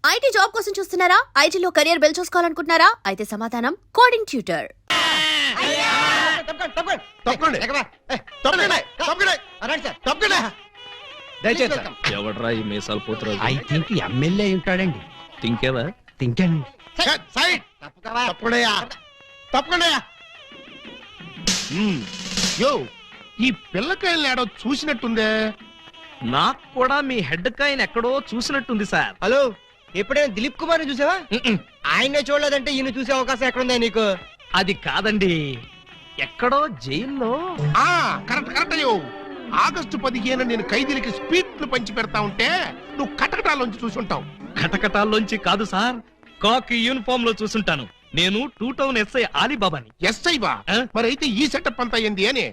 IT job కోసం చూస్తున్నారా? ఐటీలో కెరియర్ బిల్డ్ చూసుకోవాలనుకుంటున్నారా? అయితే సమాధానం కోడింగ్ ట్యూటర్. ఎవడ్రా ఈ మీసాలు పోతురాజు? ఐ థింక్ ఎమ్మెల్యే ఉంటాడండి. తింకేవా? తింటానండి. యో ఈ పిల్లకాయలు ఏడో చూసినట్టుందే. నాకు కూడా మీ హెడ్ కాయని ఎక్కడో చూసినట్టుంది సార్. హలో, ఎప్పుడైనా దిలీప్ కుమార్ చూసావా? ఆయనే చూడలేదంటే ఈయన చూసే అవకాశం ఎక్కడుందా నీకు? అది కాదండి, ఎక్కడో జైల్లో. కరెక్ట్ కరెక్ట్ అయ్యో. ఆగస్టు 15 నేను ఖైదీలకి స్పీట్లు పంచి పెడతా ఉంటే నువ్వు కటకటాల్లోంచి చూసుంటావు. కటకటాల్లోంచి కాదు సార్, కాకి యూనిఫామ్ లో చూసుంటాను. నేను 2 టౌన్ ఎస్ఐ ఆలీబాబాని. ఎస్ఐ బా? మరి అయితే ఈ సెటప్ అంతా ఏంది అని?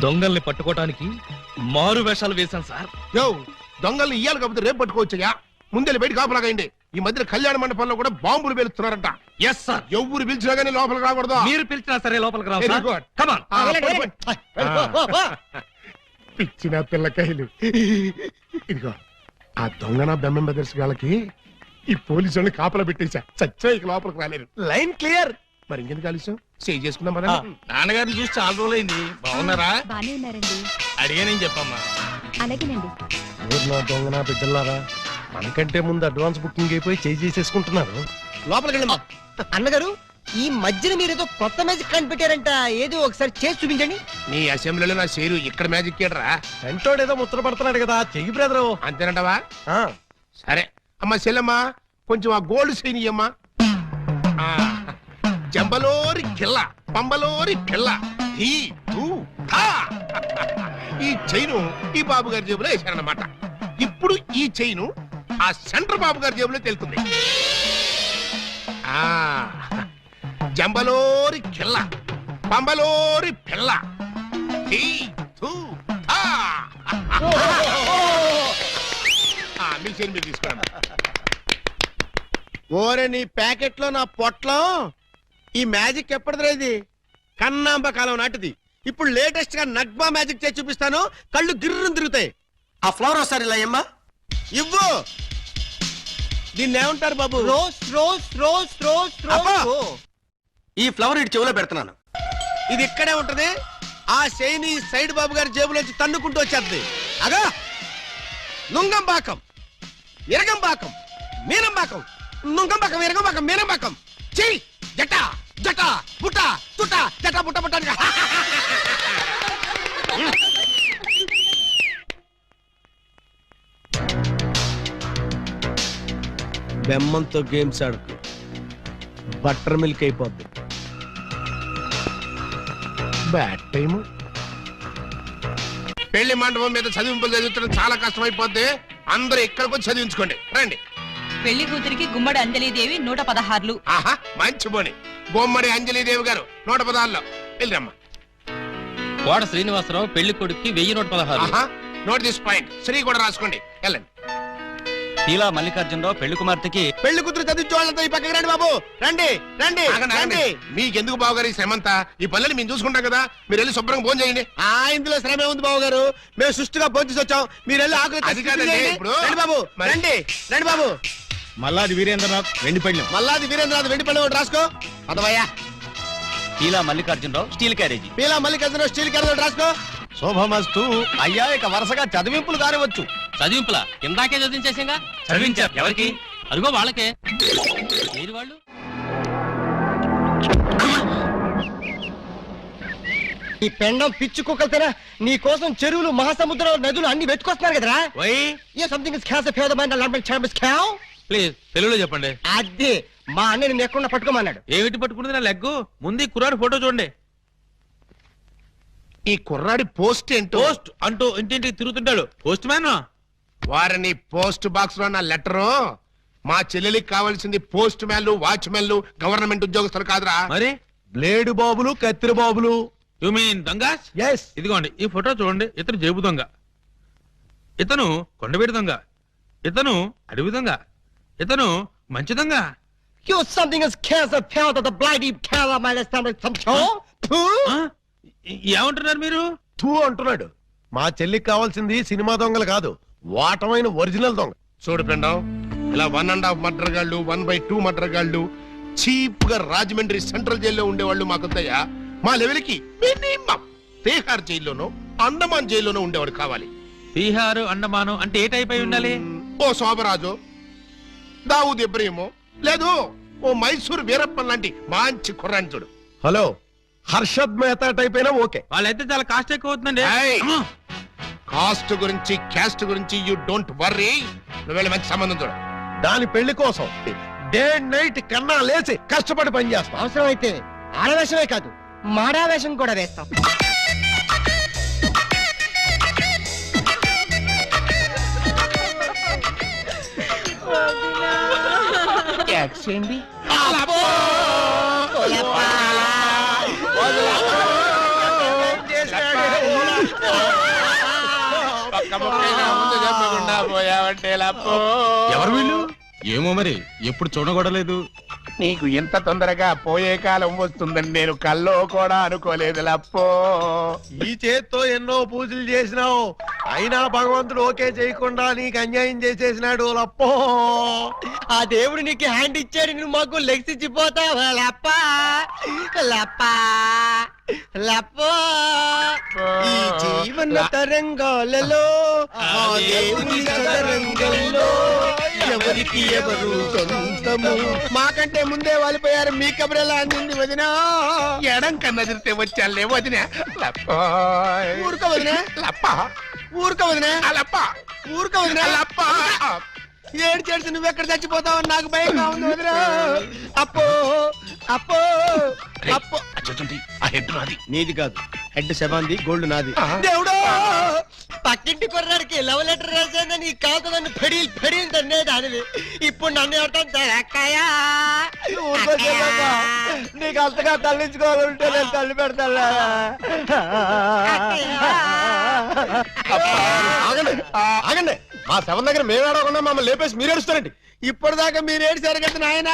దొంగల్ని పట్టుకోవటానికి మారు వేషాలు వేశాను సార్. యో దొంగల్ని ఇయ్యాలి కాకపోతే రేపు పట్టుకోవచ్చయ్యా. ముందే బయట కాపలాగండి. ఈ మధ్య కళ్యాణ మండపంలో కూడా బాంబులు పేలుస్తున్నారంట. Yes sir. ఎవరు పిలిచినా గానీ లోపలికి రాకూడదు. మీరు పిలిచినా సరే లోపలికి రావు Very sir. good. Come on. పిచ్చిన పిల్లకాయలు. ఇదిగో ఆ దొంగన బెమ్మం బెదర్స్ వాళ్ళకి ఈ పోలీసు వాళ్ళని కాపలా పెట్టేశా. చచ్చా ఇక లోపలికి రాలేరు. Line clear. మరి ఇంకెందుకు ఆలస్యం? సేవ్ చేసుకుందాం కదా. నాన్నగారిని చూసి చాలా రోజులైంది. బాగున్నారా? బానే ఉన్నారండి. అడిగానని చెప్పమ్మా. అలాగేనండి. దొంగన బిడ్డలారా, మనకంటే ముందు అడ్వాన్స్ బుకింగ్ అయిపోయి చేసేసుకుంటున్నారు. లోపలికి వెళ్ళమ్మా. అన్నగారు, ఈ మధ్యన మీరు ఏదో కొత్త మ్యాజిక్ కనిపెట్టారంట. ఏదో ఒకసారి చేసి చూపించండి. నీ అసెంబ్లీలో నా షేరు ఇక్కడ మ్యాజిక్ ఏడ్రా. వెంటోడు ఏదో ముచ్చట పడుతున్నాడు కదా, చెయ్యి బ్రదరు. అంతేనంటవా? సరే అమ్మా చెల్లమ్మా, కొంచెం ఆ గోల్డ్ చైన్ ఇయ్యమ్మా. జంబలోరి కిల్ల పంబలోరి పిల్ల. ఈ చైను ఈ బాబు గారి జేబులో వేశారన్నమాట. ఇప్పుడు ఈ చైను ఆ సెంటర్ బాబు గారి జేబులో తెలుతుంది. జంబలోరి కిల్ల పంబలోరి పిల్ల. మీ చైన్ మీరు తీసుకోండి. ఓరే నీ ప్యాకెట్ లో నా పొట్లం. ఈ మ్యాజిక్ ఎప్పటిదిరా? ఇది కన్నాంబ కాలం నాటిది. ఇప్పుడు లేటెస్ట్ గా నగ్మా మ్యాజిక్ చేసి చూపిస్తాను. కళ్ళు గిర్రం తిరుగుతాయి. ఆ ఫ్లవర్ ఒకసారి ఇలా అమ్మా ఇవ్వు. దీన్ని ఏమంటారు బాబు? రోజ్ రోజ్ రోజ్ రోజ్ అబ్బా! రోజ్. ఈ ఫ్లవర్ ఇటు చెవులో పెడుతున్నాను. ఇది ఇక్కడే ఉంటది. ఆ శైని సైడ్ బాబు గారి జేబులోంచి తన్నుకుంటూ వచ్చేది. అగా నుంగంబాకం, ఇరగంబాకం, మీనంబాకం, నుంగంబాకం, ఇరగంబాకం, మీనంబాకం. చెయ్యి జట జట బుట్ట తుట జట బుట్ట బుట్ట. బెమ్మంతో గేమ్స్ ఆడుకు, బటర్ మిల్క్ అయిపోద్ది. Bad time. పెళ్లి మండపం మీద చదివింపులు చదివించడం చాలా కష్టం అయిపోద్ది. అందరూ ఇక్కడికి వచ్చి చదివించుకోండి. రండి. పెళ్లి కూతురికి గుమ్మడి అంజలీదేవి 116. ఆహా మంచి పోని. బొమ్మడి అంజలీదేవి గారు 116లో వెళ్ళరమ్మా. కోడ శ్రీనివాసరావు పెళ్లి కొడుక్కి 1116. ఆహా నోట్ దిస్ పాయింట్. శ్రీ కూడా రాసుకోండి. వెళ్ళండి. ఇలా మల్లికార్జునరావు పెళ్లి కుమార్తెకి పెళ్లి కూతురు చదివించే వాళ్ళతో ఈ పక్కకి రండి బాబు. రండి రండి రండి. మీకెందుకు బావగారు ఈ శ్రమంతా? ఈ పల్లెలు మేము చూసుకుంటాం కదా. మీరు వెళ్ళి శుభ్రంగా భోజనం చేయండి. ఇందులో శ్రమే ఉంది బాబు గారు. మేము సుష్టిగా భోజనం వచ్చాం. మీరు వెళ్ళి ఆకులు అది కాదండి ఇప్పుడు. రండి బాబు రండి రండి బాబు. మల్లాది వీరేంద్రనాథ్ వెండిపళ్ళెం. మల్లాది వీరేంద్రనాథ్ వెండిపల్లి ఒకటి రాసుకో. అదవయ్యా. ఇలా Mallikarjunarao steel carriage. Peela Mallikarjuna steel carriage ఒకటి రాసుకో. శోభమస్తు. అయ్యా ఇక వరుసగా చదివింపులు కానివచ్చు. చదివింపులా? ఇందాకే చదివించేసింగా. చదివించారు ఎవరికి? అదిగో వాళ్ళకే. మీరు వాళ్ళు ఈ పెండం పిచ్చి కుక్కలతేనా నీ కోసం చెరువులు, మహాసముద్రాలు, నదులు అన్ని వెతుకొస్తున్నారు కదరా. A something is cans fair the mind language chambers cave. Please తెలుగులో చెప్పండి. అదే మా అన్న నిన్ను ఎక్కడ పట్టుకోమన్నాడు. ఏమిటి పట్టుకుంటుంది నా లెగ్గు? ముందు కుర్రాడు ఫోటో చూడండి. ఈ కుర్రాడి పోస్ట్ ఏంటో. పోస్ట్ అంటూ ఇంటింటికి తిరుగుతుంటాడు. Post man. వారిని పోస్ట్ బాక్స్ లో నా లెటరు. మా చెల్లెలికి కావాల్సింది పోస్ట్ మ్యాన్లు, వాచ్మెన్లు, గవర్నమెంట్ ఉద్యోగస్తులు కాదురా. మరి బ్లేడు బాబులు, కత్తిరి బాబులు. యు మీన్ దొంగస్? ఎస్. ఇదిగోండి ఈ ఫోటో చూడండి. ఇతను జేబు దొంగ, ఇతను కొండవీడి దొంగ, ఇతను అడవి దొంగ, ఇతను మంచి దొంగ. You something is cancer felt of the bloody color my stomach some show. ఏమంటున్నారు మీరు? తూ అంటున్నాడు. మా చెల్లికి కావాల్సింది సినిమా దొంగలు కాదు, వాటమైన ఒరిజినల్ దొంగ. చూడు పిండం, ఇలా 1.5 మర్డర్ గాళ్ళు 1/2 మర్డర్ గాళ్ళు చీప్ గా రాజమండ్రి సెంట్రల్ జైల్లో ఉండేవాళ్ళు మాకొద్దయ్యా. మా లెవెల్కి మినిమం తీహార్ జైల్లోనో అండమాన్ జైల్లోనో ఉండేవాడు కావాలి. బీహారు అండమాను అంటే ఏ టైప్ అయి ఉండాలి? ఓ శోభరాజు, దావూద్ ఇబ్రహీమో, లేదు ఓ మైసూర్ వీరప్పన్ లాంటి మంచి కుర్రాంచుడు. హలో, హర్షద్ మెహతా టైప్ అయినా ఓకే. వాళ్ళైతే చాలా కాస్ట్ ఎక్కువ అవుతుందండి. ఏయ్! అమ్మో! కాస్ట్ గురించి క్యాస్ట్ గురించి యూ డోంట్ వర్రీ. నువ్వు వెళ్ళి మంచి సంబంధం చూడు. దాని పెళ్లి కోసం డే నైట్ కన్నా లేచి కష్టపడి పని చేస్తాం. అవసరం అయితే ఆడవేషమే కాదు మాడావేషం కూడా వేస్తాం. ఎవరు వీళ్ళు? ఏమో మరి, ఎప్పుడు చూడగొడలేదు. నీకు ఇంత తొందరగా పోయే కాలం వస్తుందని నేను కల్లో కూడా అనుకోలేదు లప్పో. ఈ చేత్తో ఎన్నో పూజలు చేసినావు, అయినా భగవంతుడు ఓకే చేయకుండా నీకు అన్యాయం చేసేసినాడు లప్పో. ఆ దేవుడు నీకు హ్యాండ్ ఇచ్చాడు, నువ్వు మాకు లెగ్స్ ఇచ్చిపోతావా లప్పా లప్పా లప్పో. ఈ జీవన తరంగాలలో ఆ దేవుని చదరంగంలో ఎవరికి ఎవరు సొంతము. మాకంటే ముందే వాలిపోయారు, మీ కబురెలా అందింది వదినా? ఎడం కన్నదిరితే వచ్చాలే వదిన లప్పో. ఊరుకో వదినా, లప్ప ఊరుకో వదినా, లప్ప ఊరుకో వదినా. లప్ప. ఏడు చేసి నువ్వెక్కడ చచ్చిపోతావని నాకు భయంగా ఉంది వదినా. అప్పో అప్పో అప్పో. ఆ హెడ్ నాది. నీది కాదు, హెడ్ శవాంది, గోల్డ్ నాది. దేవుడు, పక్కింటి కుర్రాడికి లవ్ లెటర్ రాశాను, నీ కాకుదని ఫెడీల్ ఫెడీల్ తన్నే దానివి. ఇప్పుడు నన్ను ఎవరితో అక్కయ్యా నీకు అంతగా తల్లించుకోవాలంటే నేను తల్లి పెడతా. ఆగండి ఆగండి, మా శవం దగ్గర మేము ఏడవకుండా మమ్మల్ని లేపేసి మీరు ఏడుస్తారండి. ఇప్పటిదాకా మీరు ఏడిసారు కదా నాయన,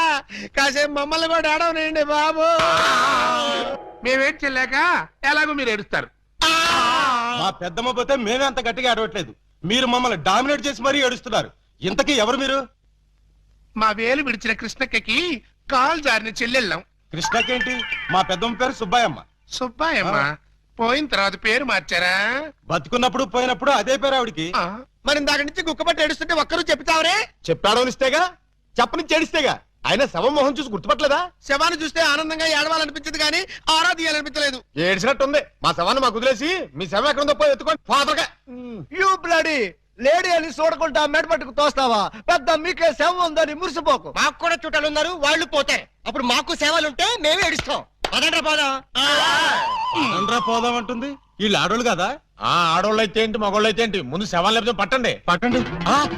కాసేపు మమ్మల్ని కూడా ఏడవనండి బాబు. మేమేం చెల్లాక ఎలాగో మీరు ఏడుస్తారు. మా పెద్దమ్మ పోతే మేమే అంత గట్టిగా ఏడవట్లేదు, మీరు మమ్మల్ని డామినేట్ చేసి మరీ ఏడుస్తున్నారు. ఇంతకీ ఎవరు మీరు? మా వేలు విడిచిన కృష్ణక్కకి కాల్ జారిన చెల్లెళ్ళం. కృష్ణకేంటి? మా పెద్దమ్మ పేరు సుబ్బాయమ్మ. సుబ్బాయమ్మ పోయిన తర్వాత పేరు మార్చారా? బతుకున్నప్పుడు పోయినప్పుడు అదే పేరు ఆవిడికి. ఆ, మరి ఇందాక నుంచి గుక్కపట్టి ఏడుస్తుంటే ఒక్కరు చెప్తావరే? చెప్పాడో ఇస్తేగా, చెప్పని చేడిస్తేగా. ఆయన శవం మొహం చూసి గుర్తుపట్టలేదా? శవాన్ని చూస్తే ఆనందంగా ఏడవాలనిపించదు కానీ ఆరాధియాలనిపించలేదు. ఏడిసినట్టుంది. మా శవాన్ని మాకు వదిలేసి మీ శవం ఎక్కడ ఉందో పోయి ఎత్తుకొని ఫాదర్గా. యూ బ్లడీ లేడీ అని చూడకుండా మెడపట్టుకు తోస్తావా? పెద్ద మీకే శవం ఉందని మురిసిపోకు. మాకు కూడా చుట్టాలు ఉన్నారు, వాళ్ళు పోతే అప్పుడు మాకు సేవలుంటే మేమే ఏడుస్తాం. పదండ్రా పోదాం. పోదాం అంటుంది. వీళ్ళు ఆడోళ్ళు కదా? ఆడోళ్ళు అయితే ఏంటి, మగోళ్ళు అయితే ఏంటి? ముందు శవాలు లేకపోతే పట్టండి పట్టండి.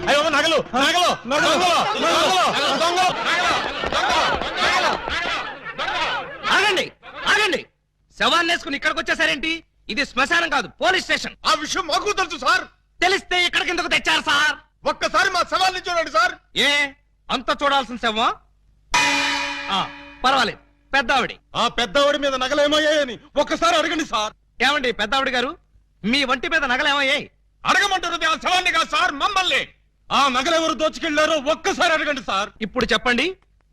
అయ్యో నగలు నగలు నగలు. ఆగండి ఆగండి, శవాన్ని వేసుకుని ఇక్కడికి వచ్చేసారేంటి? ఇది శ్మశానం కాదు, పోలీస్ స్టేషన్. ఆ విషయం మాకు తెలుసు సార్. తెలిస్తే ఇక్కడికి ఎందుకు తెచ్చారు సార్? ఒక్కసారి మా శవాన్ని చూడండి సార్. ఏ అంత చూడాల్సిన శవం? పర్వాలేదు, పెద్దావిడి. ఆ పెద్దవాడి మీద నగలేమయ్యాయని ఒక్కసారి అడగండి సార్. ఏమండి పెద్దావిడి గారు, మీ వంటి మీద నగలేమయ్యాయి? అడగమంటారు ఆ శవాన్ని కాదు సార్, మమ్మల్ని. ఆ నగలెవరు దోచుకెళ్లారో ఒక్కసారి అడగండి సార్. ఇప్పుడు చెప్పండి,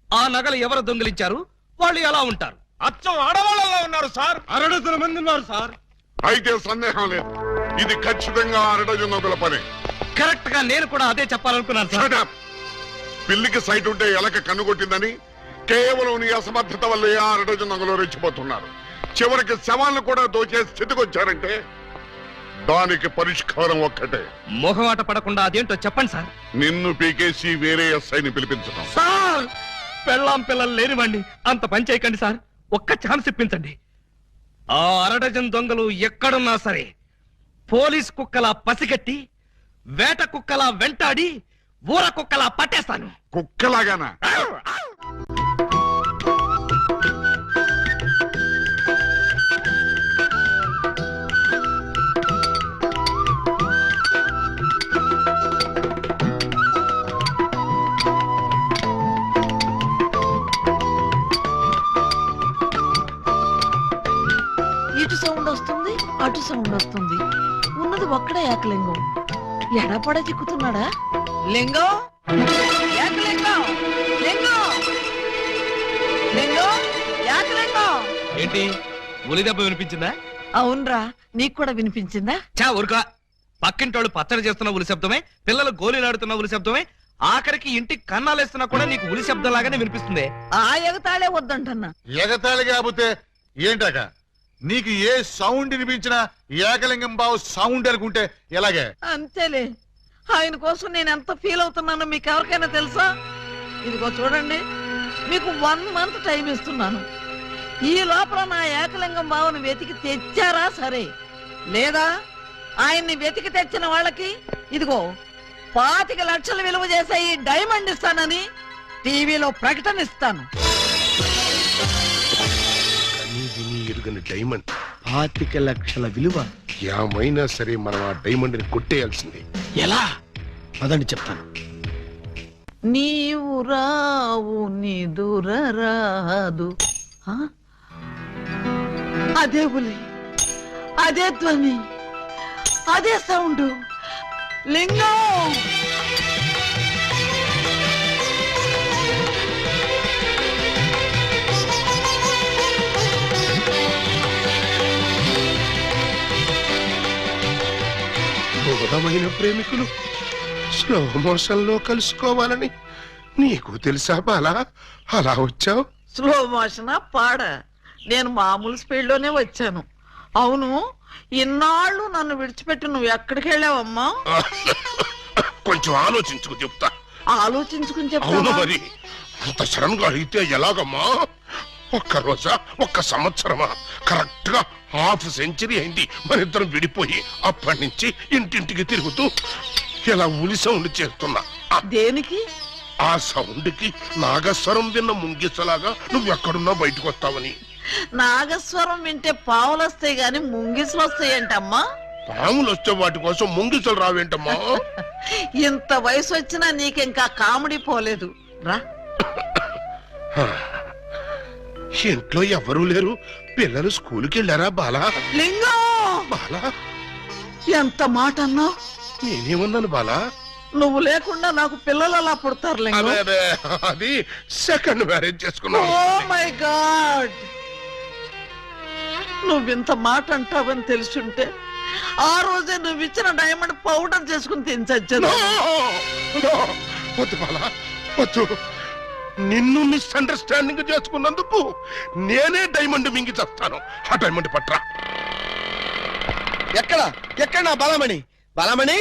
ఆ నగలు ఎవరు దొంగిలించారు, వాళ్ళు ఎలా ఉంటారు? అచ్చం ఆడవాళ్ళలో ఉన్నారు సార్. 600 మంది ఉన్నారు సార్. అయితే సందేహం లేదు, ఇది ఖచ్చితంగా 6 పని. కరెక్ట్ గా నేను కూడా అదే చెప్పాలనుకున్నాను సార్. Shut up. పిల్లికి సైట్ ఉంటే ఎలక కన్నుకొట్టిందని కేవలం నీ అసమర్థత వల్లే 6 రెచ్చిపోతున్నారు. చివరికి శవాలను కూడా దోచే స్థితికి వచ్చారంటే దానికి పరిష్కారం ఒక్కటే. మొహమాట పడకుండా అదేంటో చెప్పండి సార్. నిన్ను పీకేసి వేరే ఎస్ఐని పిలిపించడం. సార్, పెళ్ళాం పిల్లలు లేనివ్వండి, అంత పని చేయకండి సార్. ఒక్క ఛాన్స్ ఇప్పించండి. ఆ 6 దొంగలు ఎక్కడున్నా సరే పోలీస్ కుక్కలా పసిగట్టి, వేట కుక్కలా వెంటాడి, ఊర కుక్కలా పట్టేస్తాను. కుక్కలాగానా? ఇటు సౌండ్ వస్తుంది, అటు సౌండ్ వస్తుంది. ఉన్నది ఒక్కడే ఏకలింగం. ఎడపడ చిక్కుతున్నాడా? లింగం ఏకలింగం ఏంటి ఉలి దెబ్బ వినిపించిందా? అవునరా, నీకు కూడా వినిపించిందా? చా ఊరుకా. పక్కింటోళ్ళు పచ్చడి చేస్తున్న ఉలి శబ్దమే, పిల్లలు గోళీలాడుతున్న ఉలి శబ్దమే, ఆఖరికి ఇంటికి కన్నాలేస్తున్నా కూడా నీకు ఉలి శబ్దం లాగానే వినిపిస్తుంది. ఆ ఎగతాళే వద్దంటన్నా. ఎగతాళి కాకపోతే ఏంటక? నీకు ఏ సౌండ్ వినిపించినా ఏకలింగం బావు సౌండ్ అనుకుంటే ఎలాగే? అంతేలే, ఆయన కోసం నేను ఎంత ఫీల్ అవుతున్నానో మీకు ఎవరికైనా తెలుసా? ఇదిగో చూడండి, మీకు 1 మంత్ టైం ఇస్తున్నాను. ఈ లోపల నా ఏకలింగం బావును వెతికి తెచ్చారా సరే, లేదా ఆయన్ని వెతికి తెచ్చిన వాళ్ళకి ఇదిగో 25 లక్షలు విలువ చేసే ఈ డైమండ్ ఇస్తానని టీవీలో ప్రకటన ఇస్తాను. ఎరుగని డైమండ్ 25 లక్షల విలువ. ఏమైనా సరే మనం ఆ డైమండ్ ని కొట్టేయాల్సిందే. ఎలా? పదండి చెప్తాను. నీవు రావు నిదురరాదు. ఆ? అదే ఉలి, అదే ధ్వని, అదే సౌండ్. లింగం! బోధమైన ప్రేమికులు స్లో మోషన్ లో కలుసుకోవాలని నీకు తెలుసా బాలా? అలా వచ్చావు. స్లో మోషన్ పాడ, నేను మామూలు స్పీడ్ లోనే వచ్చాను. అవును, ఇన్నాళ్ళు నన్ను విడిచిపెట్టి నువ్వు ఎక్కడికి వెళ్ళావమ్మా? కొంచెం ఆలోచించుకు చెప్తా. ఆలోచించుకుని అవును చెప్తావా? మరి అంత సడన్ గా అడిగితే ఎలాగమ్మా? ఒక్క రోజా, ఒక్క సంవత్సరమా? కరెక్ట్ గా హాఫ్ సెంచరీ అయింది మన ఇద్దరం విడిపోయి. అప్పటి నుంచి ఇంటింటికి తిరుగుతూ ఇలా ఉలి సౌండ్ చేస్తున్నా. దేనికి? ఆ సౌండ్ కి నాగస్వరం విన్న ముంగిసలాగా నువ్వెక్కడున్నా బయటకు వస్తావని. నాగస్వరం వింటే పావులు వస్తాయి గాని ముంగిసులు వస్తాయంటమ్మా. పాములు వచ్చే వాటి కోసం ముంగిసలు రావేంటమ్మా? ఇంత వయసు వచ్చినా నీకింకా కామెడీ పోలేదు రా. ఇంట్లో ఎవరూ లేరు, పిల్లలు స్కూల్కి వెళ్ళారా బాలా? లింగం! బాలా, ఎంత మాట అన్నావు? నేనేమన్నాను బాలా? నువ్వు లేకుండా నాకు పిల్లలు అలా పుడతారు లింగం. అదే అదే, అది సెకండ్ మ్యారేజ్ చేసుకున్నాను. Oh my God! నువ్వింత మాట అంటావని తెలుసుంటే ఆ రోజే నువ్వు ఇచ్చిన డైమండ్ పౌడర్ చేసుకుని తినచచ్చాను. వద్దు బాలా, వద్దు. నిన్ను మిస్అండర్స్టాండింగ్ చేసుకున్నందుకు నేనే డైమండ్ మింగి చేస్తాను. ఆ డైమండ్ పట్రా. ఎక్కడ ఎక్కడ నా బలమణి? బలమణి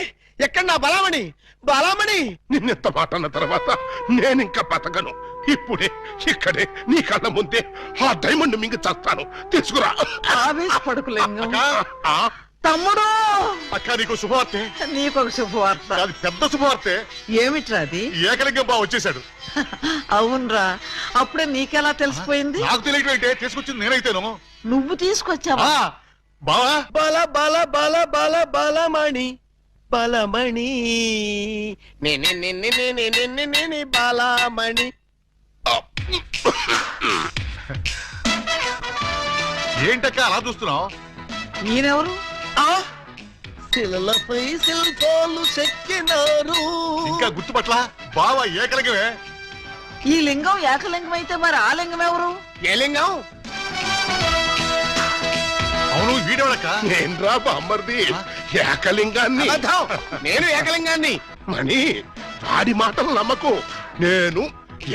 ఎక్కడ? నా బలమణి, బలమణి! నిన్నెంత మాట అన్న తర్వాత నేనింకా బతకను. ఇప్పుడే ఇక్కడే నీ కళ్ళ ముందే ఆ డైమండ్ మింగి చేస్తాను. తీసుకురా. ఆవేశపడకు లింగం. ఆ? తమ్ముడు, అక్క నీకు శుభవార్తె. నీకొక శుభవార్త. అది పెద్ద శుభవార్తె. ఏమిట్రా అది? ఏకలింగం బావ వచ్చేసాడు. అవునరా, అప్పుడే నీకెలా తెలిసిపోయింది? నాకు తెలియటం ఏంటే, తీసుకొచ్చింది నేనైతేను. నువ్వు తీసుకొచ్చావా? బావా, బల బల బల బల బలమణి, బలమణి, నేనే బలమణి. ఏంటక్క అలా చూస్తున్నావు? ఈయనెవరు? శిలలపై శిల్పాలు చెక్కినారు. ఇంకా గుర్తుపట్ల? బావా ఏకలింగమే. ఈ లింగం ఏకలింగం అయితే మరి ఆ లింగం ఎవరు? ఏ లింగం? అవును, వీడెవడక్క? నేన్రా బామ్మర్ది, ఏకలింగాన్ని. అబద్ధం, నేను ఏకలింగాన్ని. మణి, వాడి మాటలు నమ్మకు. నేను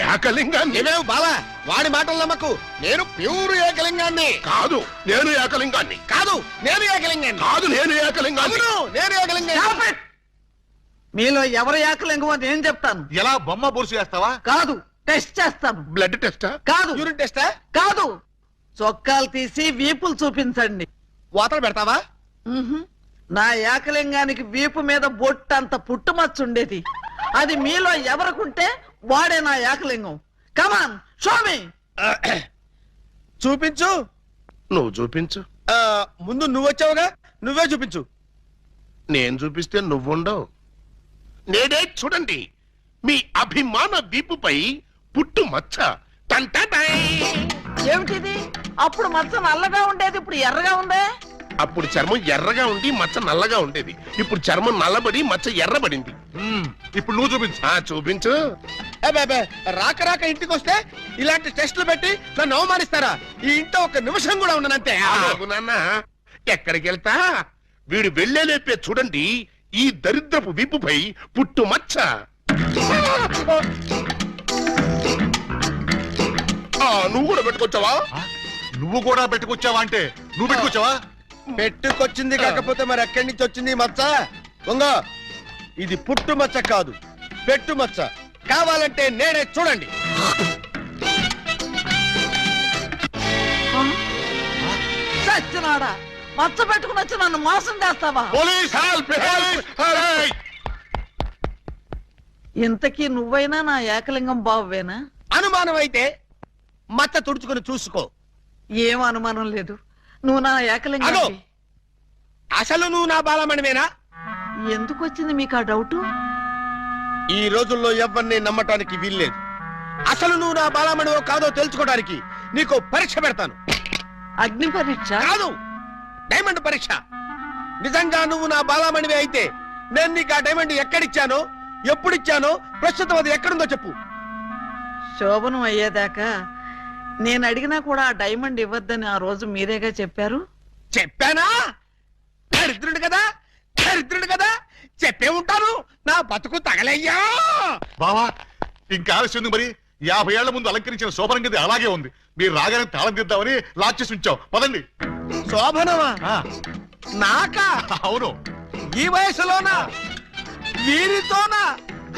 ఏకలింగాన్ని. ఏమేవు బాలా, వాడి మాటలు నమ్మకు. నేను ప్యూర్ ఏకలింగాన్ని. కాదు, నేను ఏకలింగాన్ని. కాదు, నేను ఏకలింగాన్ని. కాదు, నేను ఏకలింగాన్ని. అవును, నేను ఏకలింగాన్ని. Stop it! మీలో ఎవరు ఏకలింగమో నేను చెప్తాను. ఎలా బొమ్మ బొరుసు చేస్తావా? కాదు, టెస్ట్ చేస్తాను. బ్లడ్ టెస్టా? కాదు, యూరిన్ టెస్టా? కాదు, చొక్కాలు తీసి వీపులు చూపించండి. వాతలు పెడతావా? నా ఏకలింగానికి వీపు మీద బొట్టంత పుట్టుమచ్చు ఉండేది. అది మీలో ఎవరికుంటే వాడే నా ఏకలింగం. కమాన్, షో మీ. చూపించు. నువ్వు చూపించు. ముందు నువ్వు వచ్చావుగా, నువ్వే చూపించు. నేను చూపిస్తే నువ్వుండవు. నేనే చూడండి, మీ అభిమాన వీపుపై పుట్టు మచ్చ. టంటటై. ఏమిటిది? అప్పుడు మచ్చ నల్లగా ఉండేది, ఇప్పుడు ఎర్రగా ఉందే. అప్పుడు చర్మం ఎర్రగా ఉండి మచ్చ నల్లగా ఉండేది. ఇప్పుడు చర్మం నల్లబడి మచ్చ ఎర్రబడింది. ఇప్పుడు నువ్వు చూపించు. చూపించు. రాక రాక ఇంటికి వస్తే ఇలాంటి టెస్టులు పెట్టి నన్ను అవమానిస్తారా? ఈ ఇంట్లో ఒక నిమిషం కూడా ఉండనంతే. ఆగు నాన్న, ఎక్కడికి వెళ్తా? వీడు వెళ్ళేలేపే చూడండి ఈ దరిద్రపు విప్పుపై పుట్టు మచ్చ. నువ్వు కూడా పెట్టుకొచ్చావా? నువ్వు కూడా పెట్టుకొచ్చావా అంటే నువ్వు పెట్టుకొచ్చావా? పెట్టుకొచ్చింది కాకపోతే మరి ఎక్కడి నుంచి వచ్చింది ఈ మచ్చ? దొంగ, ఇది పుట్టు మచ్చ కాదు, పెట్టు మచ్చ. కావాలంటే నేనే, చూడండి. చచ్చినాడా, మచ్చ పెట్టుకుని వచ్చి నన్ను మోసం చేస్తావా? Police help! ఇంతకీ నువ్వైనా నా ఏకలింగం బావేనా? అనుమానం అయితే మచ్చ తుడుచుకుని చూసుకో. ఏం అనుమానం లేదు, నువ్వు నా ఏకలింగం. అగో! అసలు నువ్వు నా బాలమణివేనా? ఎందుకు వచ్చింది మీకు ఆ డౌట్? ఈ రోజుల్లో ఎవరిని నమ్మటానికి వీల్లేదు. అసలు నువ్వు నా బాలమణివో కాదో తెలుసుకోవడానికి నీకు పరీక్ష పెడతాను. అగ్ని పరీక్ష కాదు, డైమండ్ పరీక్ష. నిజంగా నువ్వు నా బాలమణివే అయితే నేను నీకు ఆ డైమండ్ ఎక్కడిచ్చానో, ఎప్పుడిచ్చానో, ప్రస్తుతం అది ఎక్కడుందో చెప్పు. శోభనం అయ్యేదాకా నేను అడిగినా కూడా ఆ డైమండ్ ఇవ్వద్దని ఆ రోజు మీరేగా చెప్పారు. చెప్పానా? దరిద్రుడు కదా, దరిద్రుడు కదా, చెప్పే ఉంటాను. నా బతుకు తగలయ్యా. బావా, ఇంకా ఆలస్యం ఉంది. మరి 50 ఏళ్ల ముందు అలంకరించిన శోభనం గది అలాగే ఉంది. మీరు రాగానే తాళం తీద్దామని లాక్ చేసి ఉంచాం. పదండి. శోభనమా? ఆ, నాకా? అవును. ఈ వయసులోనా? వీరితోనా?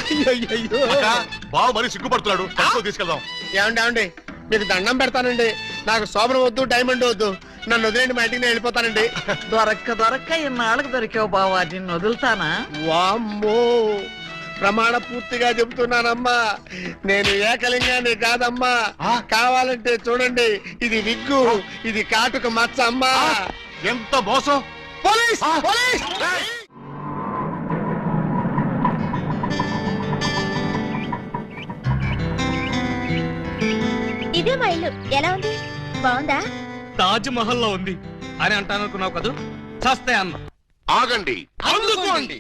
అయ్యయ్యయ్యో. అక్క, బావ మరీ సిగ్గుపడుతున్నాడు. తక్కువ తీసుకెళ్దాం. ఏమండి, మీకు దండం పెడతానండి. నాకు శోభనం వద్దు, డైమండ్ వద్దు. నన్ను వదిలేండి, మా ఇంటికి నేను వెళ్ళిపోతానండి. దొరక్క ఇన్నాళ్ళకు దొరికావు బావా, నిన్ను వదులుతానా? వామ్మో, ప్రమాణ పూర్తిగా చెబుతున్నానమ్మా, నేను ఏకలింగాన్ని కాదమ్మా. కావాలంటే చూడండి, ఇది విగ్గు, ఇది కాటుక మచ్చ అమ్మా. ఎంత మోసం! పోలీస్! పోలీస్! ఇదే మా ఇల్లు. ఎలా ఉంది? బాగుందా? తాజ్ మహల్ లో ఉంది అని అంటాననుకున్నావు కదూ? చస్తే అన్న. ఆగండి, అందుకోండి.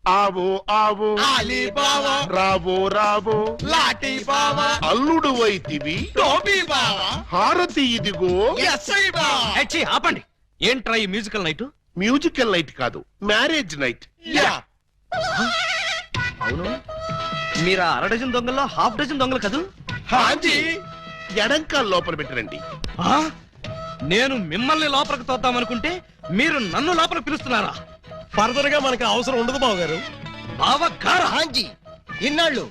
ఆవో ఆవో అలీబాబా, రావో రావో లాఠీ బావా, అల్లుడు వైతివి టోపీ బావా, హారతి ఇదిగో. ఎస్ఐ బావా. ఏచ్చి, ఆపండి. ఏంట్రా ఈ మ్యూజికల్ నైట్? మ్యూజికల్ నైట్ కాదు, మ్యారేజ్ నైట్. యా. అవును, మీరు ఆ 1/2 దొంగల్లో 1/2 దొంగలు కదూ? హాజీ. ఎడంకాల్ లోపల పెట్టరండి. ఆ? నేను మిమ్మల్ని లోపలికి తోద్దామనుకుంటే మీరు నన్ను లోపలికి పిలుస్తున్నారా? ఫర్దర్ గా మనకి అవసరం ఉండదు బావగారు. బావగారా? హాంజీ, ఇన్నాళ్ళు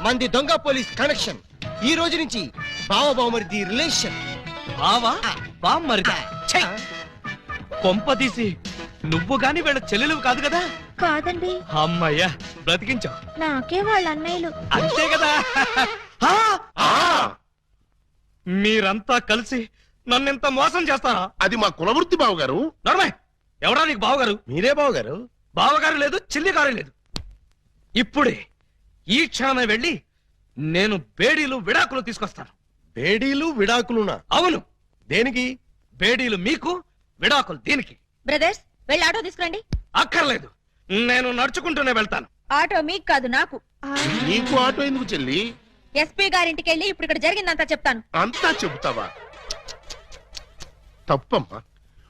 మంది దొంగ పోలీస్ కనెక్షన్, ఈ రోజు నుంచి బావ బావమరిది రిలేషన్. బావా బామ్మరిదా? ఛై! కొంపదీసి నువ్వు గాని వీళ్ళ చెల్లెలు కాదు కదా? కాదండి, అమ్మయ్యా, బ్రతికించావు. నాకే వాళ్ళ అన్నయ్యలు. అంతే కదా? ఆ! ఆ, మీరంతా కలిసి నన్నింత మోసం చేస్తారా? అది మా కులవృత్తి బావగారు. నర్మయ్, ఎవడా నీకు బావగారు? మీరే బావగారు. బావగారు లేదు, చిల్లిగారు లేదు. ఇప్పుడే ఈ క్షణమే వెళ్ళి నేను బేడీలు విడాకులు తీసుకొస్తాను. బేడీలు విడాకులునా? అవును, దేనికి? బేడీలు మీకు, విడాకులు దీనికి. బ్రదర్స్, వెళ్ళి ఆటో తీసుకురండి. అక్కర్లేదు, నేను నడుచుకుంటూనే వెళ్తాను. ఆటో మీకు కాదు, నాకు. నీకు ఆటో ఎందుకు చెల్లి? ఎస్పీ గారింటికి వెళ్ళి ఇప్పుడు ఇక్కడ జరిగిందంతా చెప్తాను. అంతా చెబుతావా? తప్పమ్మా,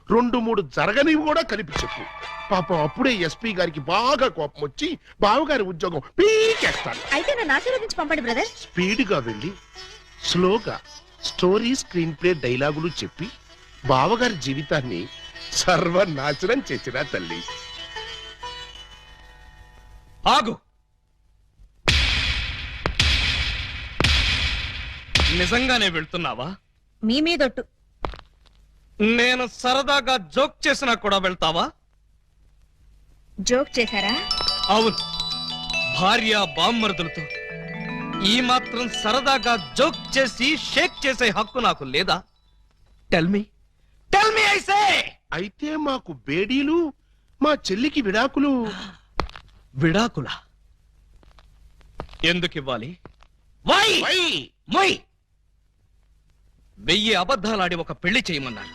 2-3 జరగనివి కూడా కలిపి చెప్పు. పాపం అప్పుడే ఎస్పీ గారికి బాగా కోపం వచ్చి బావగారి ఉద్యోగం పీకేస్తాడు. అయితే నన్ను ఆశీర్వదించి పంపండి బ్రదర్. స్పీడ్గా వెళ్ళి స్లోగా స్టోరీ, స్క్రీన్ ప్లే, డైలాగులు చెప్పి బావగారి జీవితాన్ని సర్వనాశనం చేసిన తల్లి. ఆగు. నిజంగానే వెళ్తున్నావా? మీ మీదొట్టు. నేను సరదాగా జోక్ చేసినా కూడా వెళ్తావా? జోక్ చేశారా? అవును, భార్య బామ్మరుదులతో ఈ మాత్రం సరదాగా జోక్ చేసి షేక్ చేసే హక్కు నాకు లేదా? Tell me I say. అయితే మాకు బేడీలు, మా చెల్లికి విడాకులు. విడాకుల ఎందుకు ఇవ్వాలి? వై? మొయ్. 1000 అబద్ధాలాడి ఒక పెళ్లి చేయమన్నారు.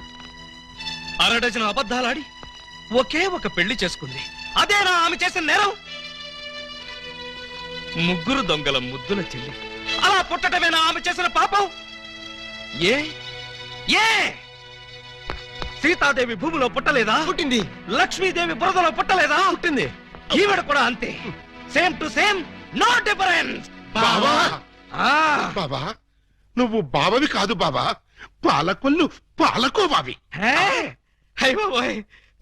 1/2 అబద్ధాలాడి ఒకే ఒక పెళ్లి చేసుకుంది. అదేనా ఆమె చేసిన నేరం? ముగ్గురు దొంగల ముద్దుల చెల్లి అలా పుట్టటమేనా ఆమె చేసిన పాపం? ఏ ఏ సీతాదేవి భూమిలో పుట్టలేదా? పుట్టింది. లక్ష్మీదేవి బురదలో పుట్టలేదా? పుట్టింది. ఈవిడ కూడా అంతే. Same to same, no difference. బాబా బాబా నువ్వు బాబవి కాదు బాబా, పాలకొల్లు పాలకోబావి.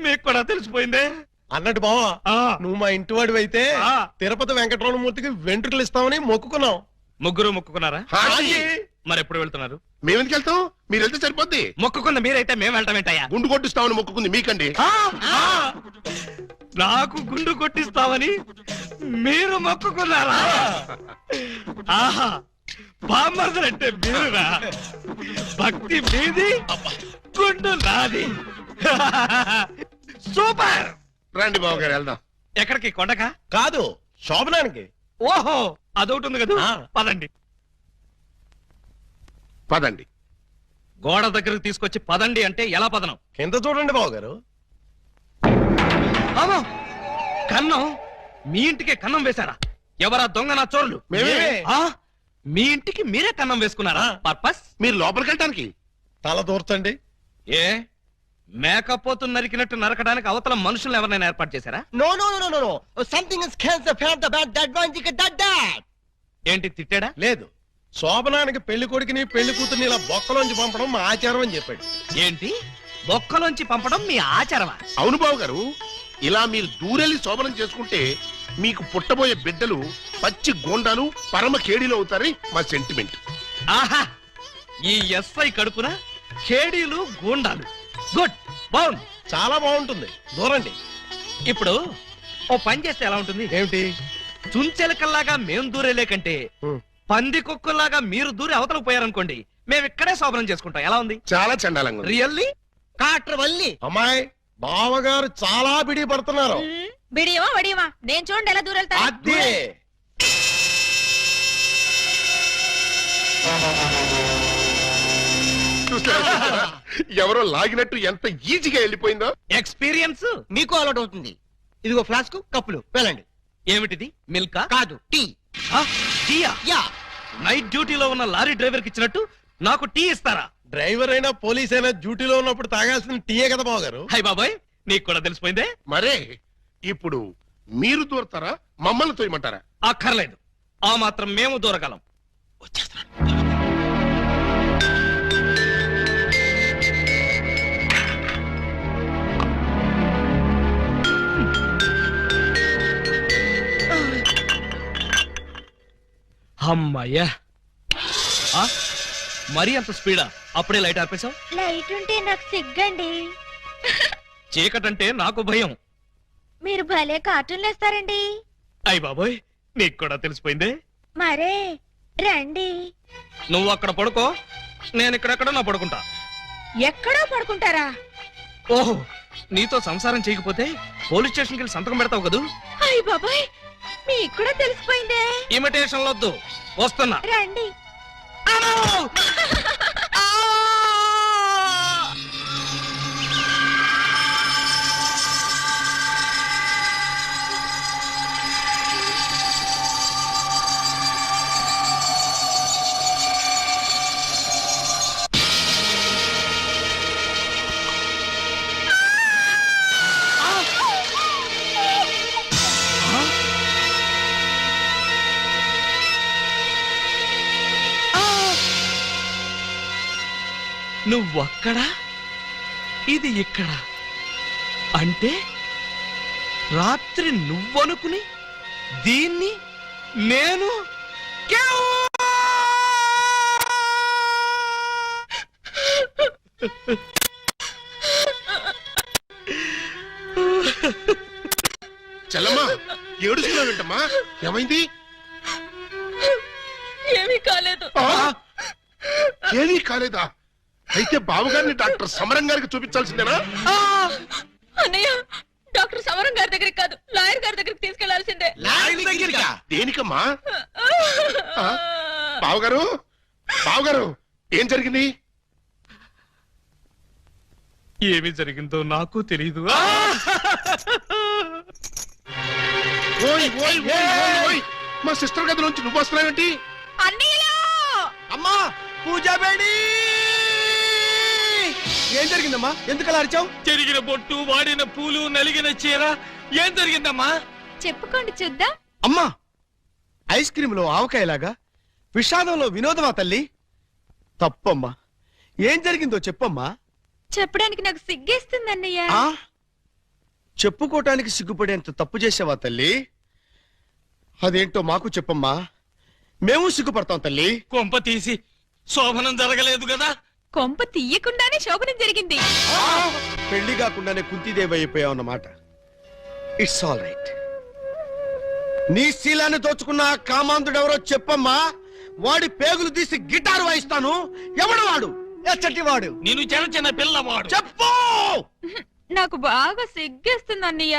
మీకు కూడా తెలిసిపోయిందే. అన్నట్టు బావా, ఆ. నువ్వు మా ఇంటి వాడివి అయితే ఆ. తిరుపతి వెంకటరమణమూర్తికి వెంట్రుకలు ఇస్తామని మొక్కుకున్నాం. ముగ్గురు మొక్కుకున్నారా? హాజీ. మరి ఎప్పుడు వెళ్తున్నారు? మేమెందుకు వెళ్తాం, మీరు వెళ్తే సరిపోద్ది. మొక్కుకున్న మీరైతే మేము వెళ్ళటం ఏంటయ్యా? గుండు కొట్టిస్తామని మొక్కుకుంది మీకండి. నాకు గుండు కొట్టిస్తామని మీరు మొక్కుకున్నారా? ఆహా, బామ్మర్దలంటే మీరురా. భక్తి మీది, గుండు నాది. సూపర్. రండి బాబు గారు వెళ్దాం. ఎక్కడికి? కొండకా? కాదు, శోభనానికి. ఓహో, అదొకటి ఉంది కదా. ఆ. పదండి. పదండి. గోడ దగ్గరకు తీసుకొచ్చి పదండి అంటే ఎలా పదనం? కింద చూడండి బావ గారు. అమ్మో, కన్నం. మీ ఇంటికే కన్నం వేశారా? ఎవరా దొంగ నా చోరులు? మేమే. ఆ, మీ ఇంటికి మీరే కన్నం వేసుకున్నారా? పర్పస్? మీరు లోపలికి వెళ్ళటానికి. తల దూర్చండి. ఏ మేకపోతు నరికినట్టు నరకడానికి అవతల మనుషులను ఎవరైనా ఏర్పాటు చేశారా? No no no no no something is cancer fat the bad that one thick that that. ఏంటి తిట్టాడా? లేదు, శోభనానికి పెళ్లి కొడుకుని పెళ్లి కూతుర్ని ఇలా బొక్కలోంచి పంపడం మా ఆచారం అని చెప్పాడు. ఏంటి బొక్కలోంచి పంపడం మీ ఆచారమా? అవును బాబు గారు, ఇలా మీరు దూరెళ్ళి శోభనం చేసుకుంటే మీకు పుట్టబోయే బిడ్డలు పచ్చి గోండాలు పరమ కేడీలు అవుతారని మా సెంటిమెంట్. ఆహా, ఈ ఎస్ఐ కడుపున ఖేడీలు గూండాలు. గుడ్, బాగుంది. చాలా బాగుంటుంది, దూరండి. ఇప్పుడు ఓ పని చేస్తే ఎలా ఉంటుంది? ఏమిటి? చుంచెలకల్లాగా మేం దూరేలే కంటే పంది కుక్కల్లాగా మీరు దూరి అవతలకు పోయారనుకోండి, మేము ఇక్కడే శోభనం చేసుకుంటాం. ఎలా ఉంది? చాలా చండాలంగా ఉంది. రియల్లీ? కాట్ర వల్లి. అమ్మాయి, బావగారు చాలా బిడి పడుతున్నారు. బిడియమా వడియమా నేను చూడండి ఎలా దూరెళ్తా. అదే చూసారా? ఎవరో లాగినట్టు ఎంత ఈజీగా వెళ్ళిపోయిందో. ఎక్స్పీరియన్స్ మీకు అలవాటు అవుతుంది. ఇదిగో ఫ్లాస్క్ కప్పులు వెళ్ళండి. ఏమిటిది? మిల్కా? కాదు, టీ. టీయా? యా. నైట్ డ్యూటీలో ఉన్న లారీ డ్రైవర్ కి ఇచ్చినట్టు నాకు టీ ఇస్తారా? డ్రైవర్ అయినా పోలీస్ అయినా డ్యూటీలో ఉన్నప్పుడు తాగాల్సిన టీయే కదా బావగారు. హై బాబాయ్, నీకు కూడా తెలిసిపోయిందే. మరే ఇప్పుడు మీరు దూరతారా, మమ్మల్ని తోయమంటారా? అక్కర్లేదు, ఆ మాత్రం మేము దూరగలం. వచ్చేస్తున్నాను. అమ్మయ్యా, మరీ అంత స్పీడా? అప్పుడే లైట్ ఆపేశావు? లైట్ ఉంటే నాకు సిగ్గండి. చీకటంటే నాకు భయం. మీరు భలే కార్టూన్లు వేస్తారండి. అయ్ బాబోయ్, నీకు కూడా తెలిసిపోయిందే. మరే రండి. నువ్వు అక్కడ పడుకో, నేను ఇక్కడెక్కడ నా పడుకుంటా. ఎక్కడో పడుకుంటారా? ఓహో, నీతో సంసారం చేయకపోతే పోలీస్ స్టేషన్కి వెళ్ళి సంతకం పెడతావు కదూ. అయ్య బాబాయ్, మీకు కూడా తెలిసిపోయిందే. ఇమిటేషన్ వద్దు, వస్తున్నా. రండి. నువ్వక్కడ, ఇది ఇక్కడ. అంటే రాత్రి నువ్వనుకుని దీన్ని నేను చెల్లమ్మా, ఏడుస్తున్నావు ఏంటమ్మా? ఏమైంది? ఏమీ కాలేదు. ఏమీ కాలేదా? అయితే బావగారిని డాక్టర్ సమరం గారికి చూపించాల్సిందేనా? అన్నయ్య, డాక్టర్ సమరం గారి దగ్గరికి కాదు, లాయర్ గారి దగ్గరికి తీసుకెళ్లాల్సిందే. దేనికమ్మా? బావగారు, బావగారు, ఏం జరిగింది? ఏమి జరిగిందో నాకు తెలియదు. ఓయ్ ఓయ్ ఓయ్ ఓయ్ ఓయ్ మా సిస్టర్ గదిలోంచి నువ్వు వస్తున్నావేంటి? అమ్మా పూజ బేడి ఏం జరిగిందమ్మా? ఎందుకు అలా అరిచావు? చెరిగిన బొట్టు, వాడిన పూలు, నలిగిన చీర. ఏం జరిగిందమ్మా? చెప్పుకోండి చూద్దాం. అమ్మా ఐస్ క్రీమ్ లో ఆవకాయలాగా విషాదంలో వినోదమా తల్లి? తప్పమ్మా, ఏం జరిగిందో చెప్పమ్మా. చెప్పడానికి నాకు సిగ్గేస్తుంది అన్నయ్య. ఆ చెప్పుకోటానికి సిగ్గుపడేంత తప్పు చేసావా తల్లి? అదేంటో మాకు చెప్పమ్మా, మేము సిగ్గుపడతాం తల్లి. కొంప తీసి శోభనం జరగలేదు కదా? కొంప తీయకుండానే శోభనం జరిగింది. పెళ్లి కాకుండానే కుంతిదేవి అయిపోయావు అన్నమాట. It's all right. నీ శీలాన్ని దోచుకున్న ఆ కామాంధుడెవరో చెప్పమ్మా. వాడి పేగులు తీసి గిటారు వాయిస్తాను. ఎవడు వాడు? ఎచ్చటి వాడు? నేను చిన్న చిన్న పిల్లవాడు. చెప్పు. నాకు బాగా సిగ్గేస్తుంది అన్నయ్య,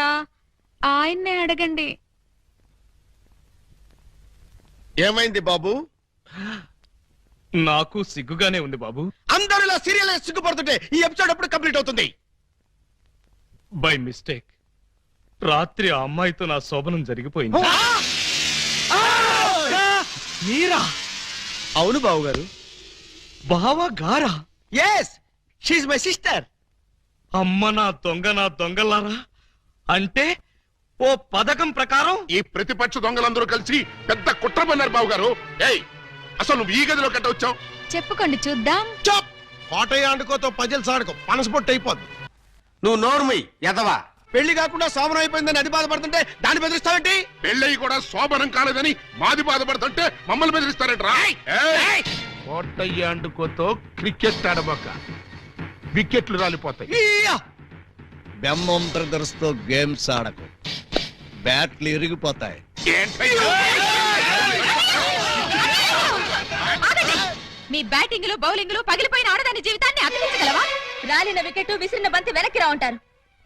ఆయన్నే అడగండి. ఏమైంది బాబు? నాకు సిగ్గుగానే ఉంది బాబు. అందరూ ఇలా సీరియల్ సిగ్గుపడుతుంటే ఈ ఎపిసోడ్ ఎప్పుడు కంప్లీట్ అవుతుంది? బై మిస్టేక్ రాత్రి ఆ అమ్మాయితో నా శోభనం జరిగిపోయింది. మీరా? అవును బాబు గారు. బావా గారా? Yes, she's my sister. అమ్మ నా దొంగలారా. అంటే ఓ పథకం ప్రకారం ఈ ప్రతిపక్ష దొంగలందరూ కలిసి పెద్ద కుట్ర పన్నారు బాబు గారు. ఏయ్ అసలు నువ్వు ఈ గదిలో కట్ట వచ్చావు? చెప్పుకోండి చూద్దాం. చాప్. కోటయ్య ఆడుకోతో పజిల్స్ ఆడుకో, పనసపొట్టు అయిపోద్ది. నువ్వు నోర్మై ఎదవా. పెళ్లి కాకుండా శోభనం అయిపోయిందని అది బాధపడుతుంటే దాన్ని బెదిరిస్తావేంటి? పెళ్ళయి కూడా శోభనం కాలేదని మాది బాధపడుతుంటే మమ్మల్ని బెదిరిస్తారంటరా? కోటయ్య అండుకోతో క్రికెట్ ఆడబోక వికెట్లు రాలిపోతాయి. బెమ్మం బ్రదర్స్ తో గేమ్స్ ఆడకు, బ్యాట్లు ఇరిగిపోతాయి. మీ బ్యాటింగ్ లో బౌలింగ్ లో పగిలిపోయిన ఆడదాని జీవితాన్ని అతికించగలవా? రాలిన వికెట్, విసిరిన బంతి వెనక్కి రా ఉంటారు.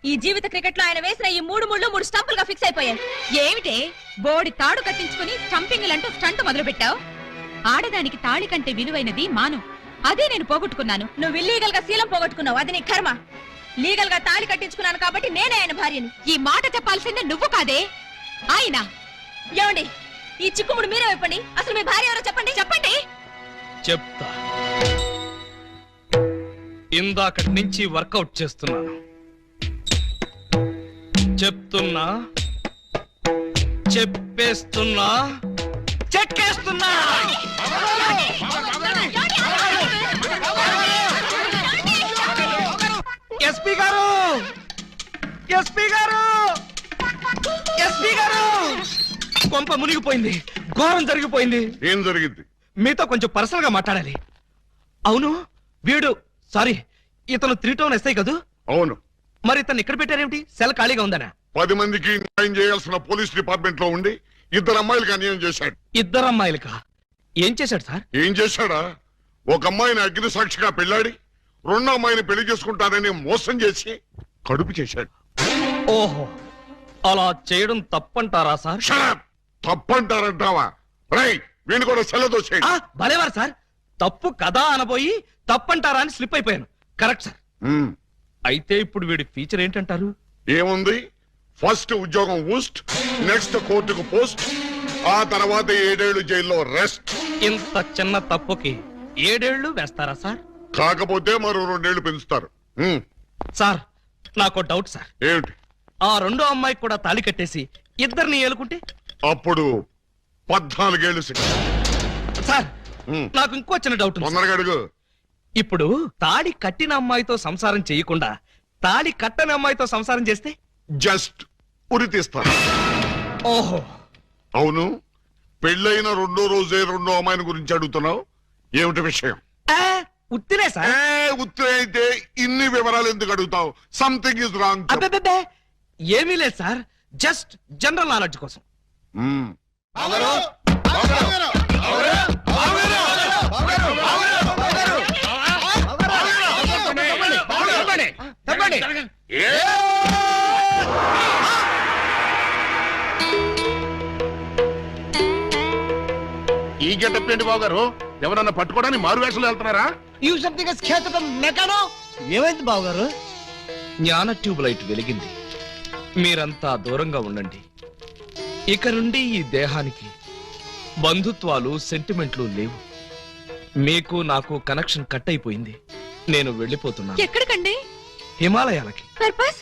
ఈ జీవిత క్రికెట్ లో ఆయన వేసిన ఈ 3 స్టంపులుగా ఫిక్స్ అయిపోయాయి. ఏమిటే బోడి తాడు కట్టించుకుని స్టంపింగ్ అంటూ స్టంట్ మొదలు పెట్టావు? ఆడదానికి తాళి కంటే విలువైనది మాను. అదే నేను పోగొట్టుకున్నాను. నువ్వు ఇల్లీగల్ గా శీలం పోగొట్టుకున్నావు, అది నీ కర్మ. లీగల్ గా తాళి కట్టించుకున్నాను కాబట్టి నేనే ఆయన భార్యని. ఈ మాట చెప్పాల్సిందే నువ్వు కాదే ఆయన. ఏమండి, ఈ చిక్కుముడు మీరే చెప్పండి. అసలు మీ భార్య ఎవరో చెప్పండి. చెప్పండి. చెప్తా. ఇందాకటి నుంచి వర్కౌట్ చేస్తున్నాను. చెప్తున్నా, చెప్పేస్తున్నా, చెక్కేస్తున్నా. ఎస్పీ గారు, ఎస్పీ గారు, ఎస్పీ గారు, కొంప మునిగిపోయింది, ఘోరం జరిగిపోయింది. ఏం జరిగింది? మీతో కొంచెం పర్సనల్ గా మాట్లాడాలి. అవును, వీడు సారీ ఇతను 3 టౌన్ ఎస్ఐ కదూ? అవును. మరి ఇతను ఇక్కడ పెట్టారేమిటి? సెల్ ఖాళీగా ఉందనా? 10 మందికి న్యాయం చేయాల్సిన పోలీస్ డిపార్ట్మెంట్ లో ఉండి 2 అమ్మాయిలకు అన్యాయం చేశాడు. 2 అమ్మాయిలకా? ఏం చేశాడు సార్? ఏం చేశాడా? ఒక అమ్మాయిని అగ్ని సాక్షిగా పెళ్ళాడి 2వ అమ్మాయిని పెళ్లి చేసుకుంటానని మోసం చేసి కడుపు చేశాడు. ఓహో, అలా చేయడం తప్పంటారా సార్? షడప్! తప్పంటారంటావా? రై, వీణు కూడా సెల్లతో చేయండి. భలేవారు సార్, తప్పు కదా అనబోయి తప్పంటారా అని స్లిప్ అయిపోయాను. Correct sir. అయితే ఇప్పుడు వీడి ఫీచర్ ఏంటంటారు? ఏముంది? ఫస్ట్ ఉద్యోగం ఊస్ట్, నెక్స్ట్ కోర్టుకు పోస్ట్, ఆ తర్వాత 7 ఏళ్లు జైల్లో రెస్ట్. ఇంత చిన్న తప్పుకి 7 ఏళ్లు వేస్తారా సార్? కాకపోతే మరో 2 ఏళ్లు పెంచుతారు. సార్, నాకు డౌట్ సార్. ఏమిటి? ఆ 2వ అమ్మాయికి కూడా తాళి కట్టేసి 2ని ఏలుకుంటే అప్పుడు 14 ఏళ్లు శిక్ష. సార్, నాకు ఇంకో చిన్న డౌట్ ఉంది. తొందరగా అడుగు. ఇప్పుడు తాళి కట్టిన అమ్మాయితో సంసారం చేయకుండా తాళి కట్టని అమ్మాయితో సంసారం చేస్తే జస్ట్ ఉరి తీస్తారు. ఓహో, అవును. పెళ్ళైన 2వ రోజే 2వ అమ్మాయిని గురించి అడుగుతున్నావు. ఏమిటి విషయం? ఉత్తినే సార్. ఉత్తరే అయితే ఇన్ని వివరాలు ఎందుకు అడుగుతావు? Something is wrong. అబ్బే, ఏమీ లేదు సార్, జస్ట్ జనరల్ నాలెడ్జ్ కోసం. ఈ గెటప్ ఏంటి బాబు గారు? ఎవరన్నా పట్టుకోవడానికి మారు వేషాలు వెళ్తున్నారా? ఏమైంది బావగారు? జ్ఞాన ట్యూబ్ లైట్ వెలిగింది. మీరంతా దూరంగా ఉండండి. ఇక నుండి ఈ దేహానికి బంధుత్వాలు సెంటిమెంట్లు లేవు. మీకు నాకు కనెక్షన్ కట్ అయిపోయింది. నేను వెళ్ళిపోతున్నాను. ఎక్కడికండి? హిమాలయాలకి. పర్పస్?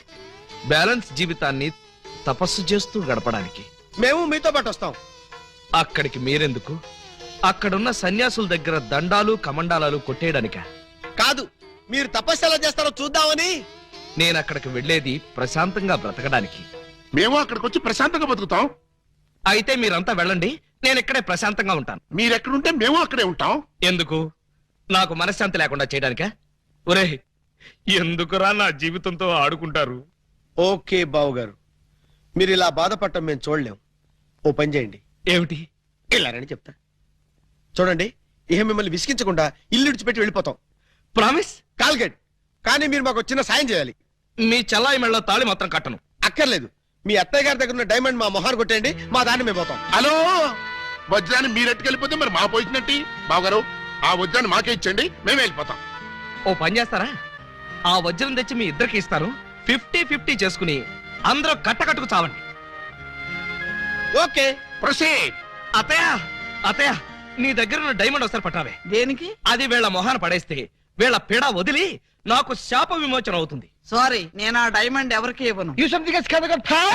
బ్యాలెన్స్ జీవితాన్ని తపస్సు చేస్తూ గడపడానికి. మేము మీతో పాటు వస్తాం. అక్కడికి మీరెందుకు? అక్కడున్న సన్యాసుల దగ్గర దండాలు కమండాలాలు కొట్టేయడానిక? కాదు, మీరు తపస్సు ఎలా చేస్తారో చూద్దామని. నేను అక్కడికి వెళ్ళేది ప్రశాంతంగా బ్రతకడానికి. మేము అక్కడికి వచ్చి ప్రశాంతంగా బతుకుతాం. అయితే మీరంతా వెళ్ళండి, నేను ఇక్కడే ప్రశాంతంగా ఉంటాను. మీరెక్కడుంటే మేము అక్కడే ఉంటాం. ఎందుకు? నాకు మనశ్శాంతి లేకుండా చేయడానికా? ఒరే, ఎందుకురా నా జీవితంతో ఆడుకుంటారు? ఓకే బావగారు, మీరు ఇలా బాధపడటం మేము చూడలేం. ఓ పని చేయండి. ఏమిటి? వెళ్ళారని చెప్తా. చూడండి, ఇహ మిమ్మల్ని విసిగించకుండా ఇల్లు విడిచిపెట్టి వెళ్ళిపోతాం. ప్రామిస్? కాల్గేట్. కానీ మీరు మాకు చిన్న సాయం చేయాలి. మీ చల్లాయి మెళ్ళ తాళి మాత్రం కట్టను. అక్కర్లేదు, మీ అత్తయ్య గారి దగ్గర ఉన్న డైమండ్ మా మొహాన్ని కొట్టేయండి, మా దాన్ని మేము పోతాం. హలో, వజ్రాన్ని మీరెట్టుకెళ్ళిపోతే మరి మా పోయినట్టి. బావగారు, ఆ వజ్రాన్ని మాకే ఇచ్చండి, మేమే వెళ్ళిపోతాం. ఓ పని చేస్తారా? ఆ వజ్రం తెచ్చి మీ ఇద్దరికి ఇస్తాను. 50-50 చేసుకుని అందరూ కట్టకట్టుకు చావండి. Okay, proceed. అత్తయ్య, అత్తయ్య, నీ దగ్గర ఉన్న డైమండ్ ఒకసారి పట్టావే. దేనికి? అది వీళ్ళ మొహాన పడేస్తే వీళ్ళ పీడ వదిలి నాకు శాప విమోచన అవుతుంది. సారీ, నేను ఆ డైమండ్ ఎవరికి ఇవ్వను.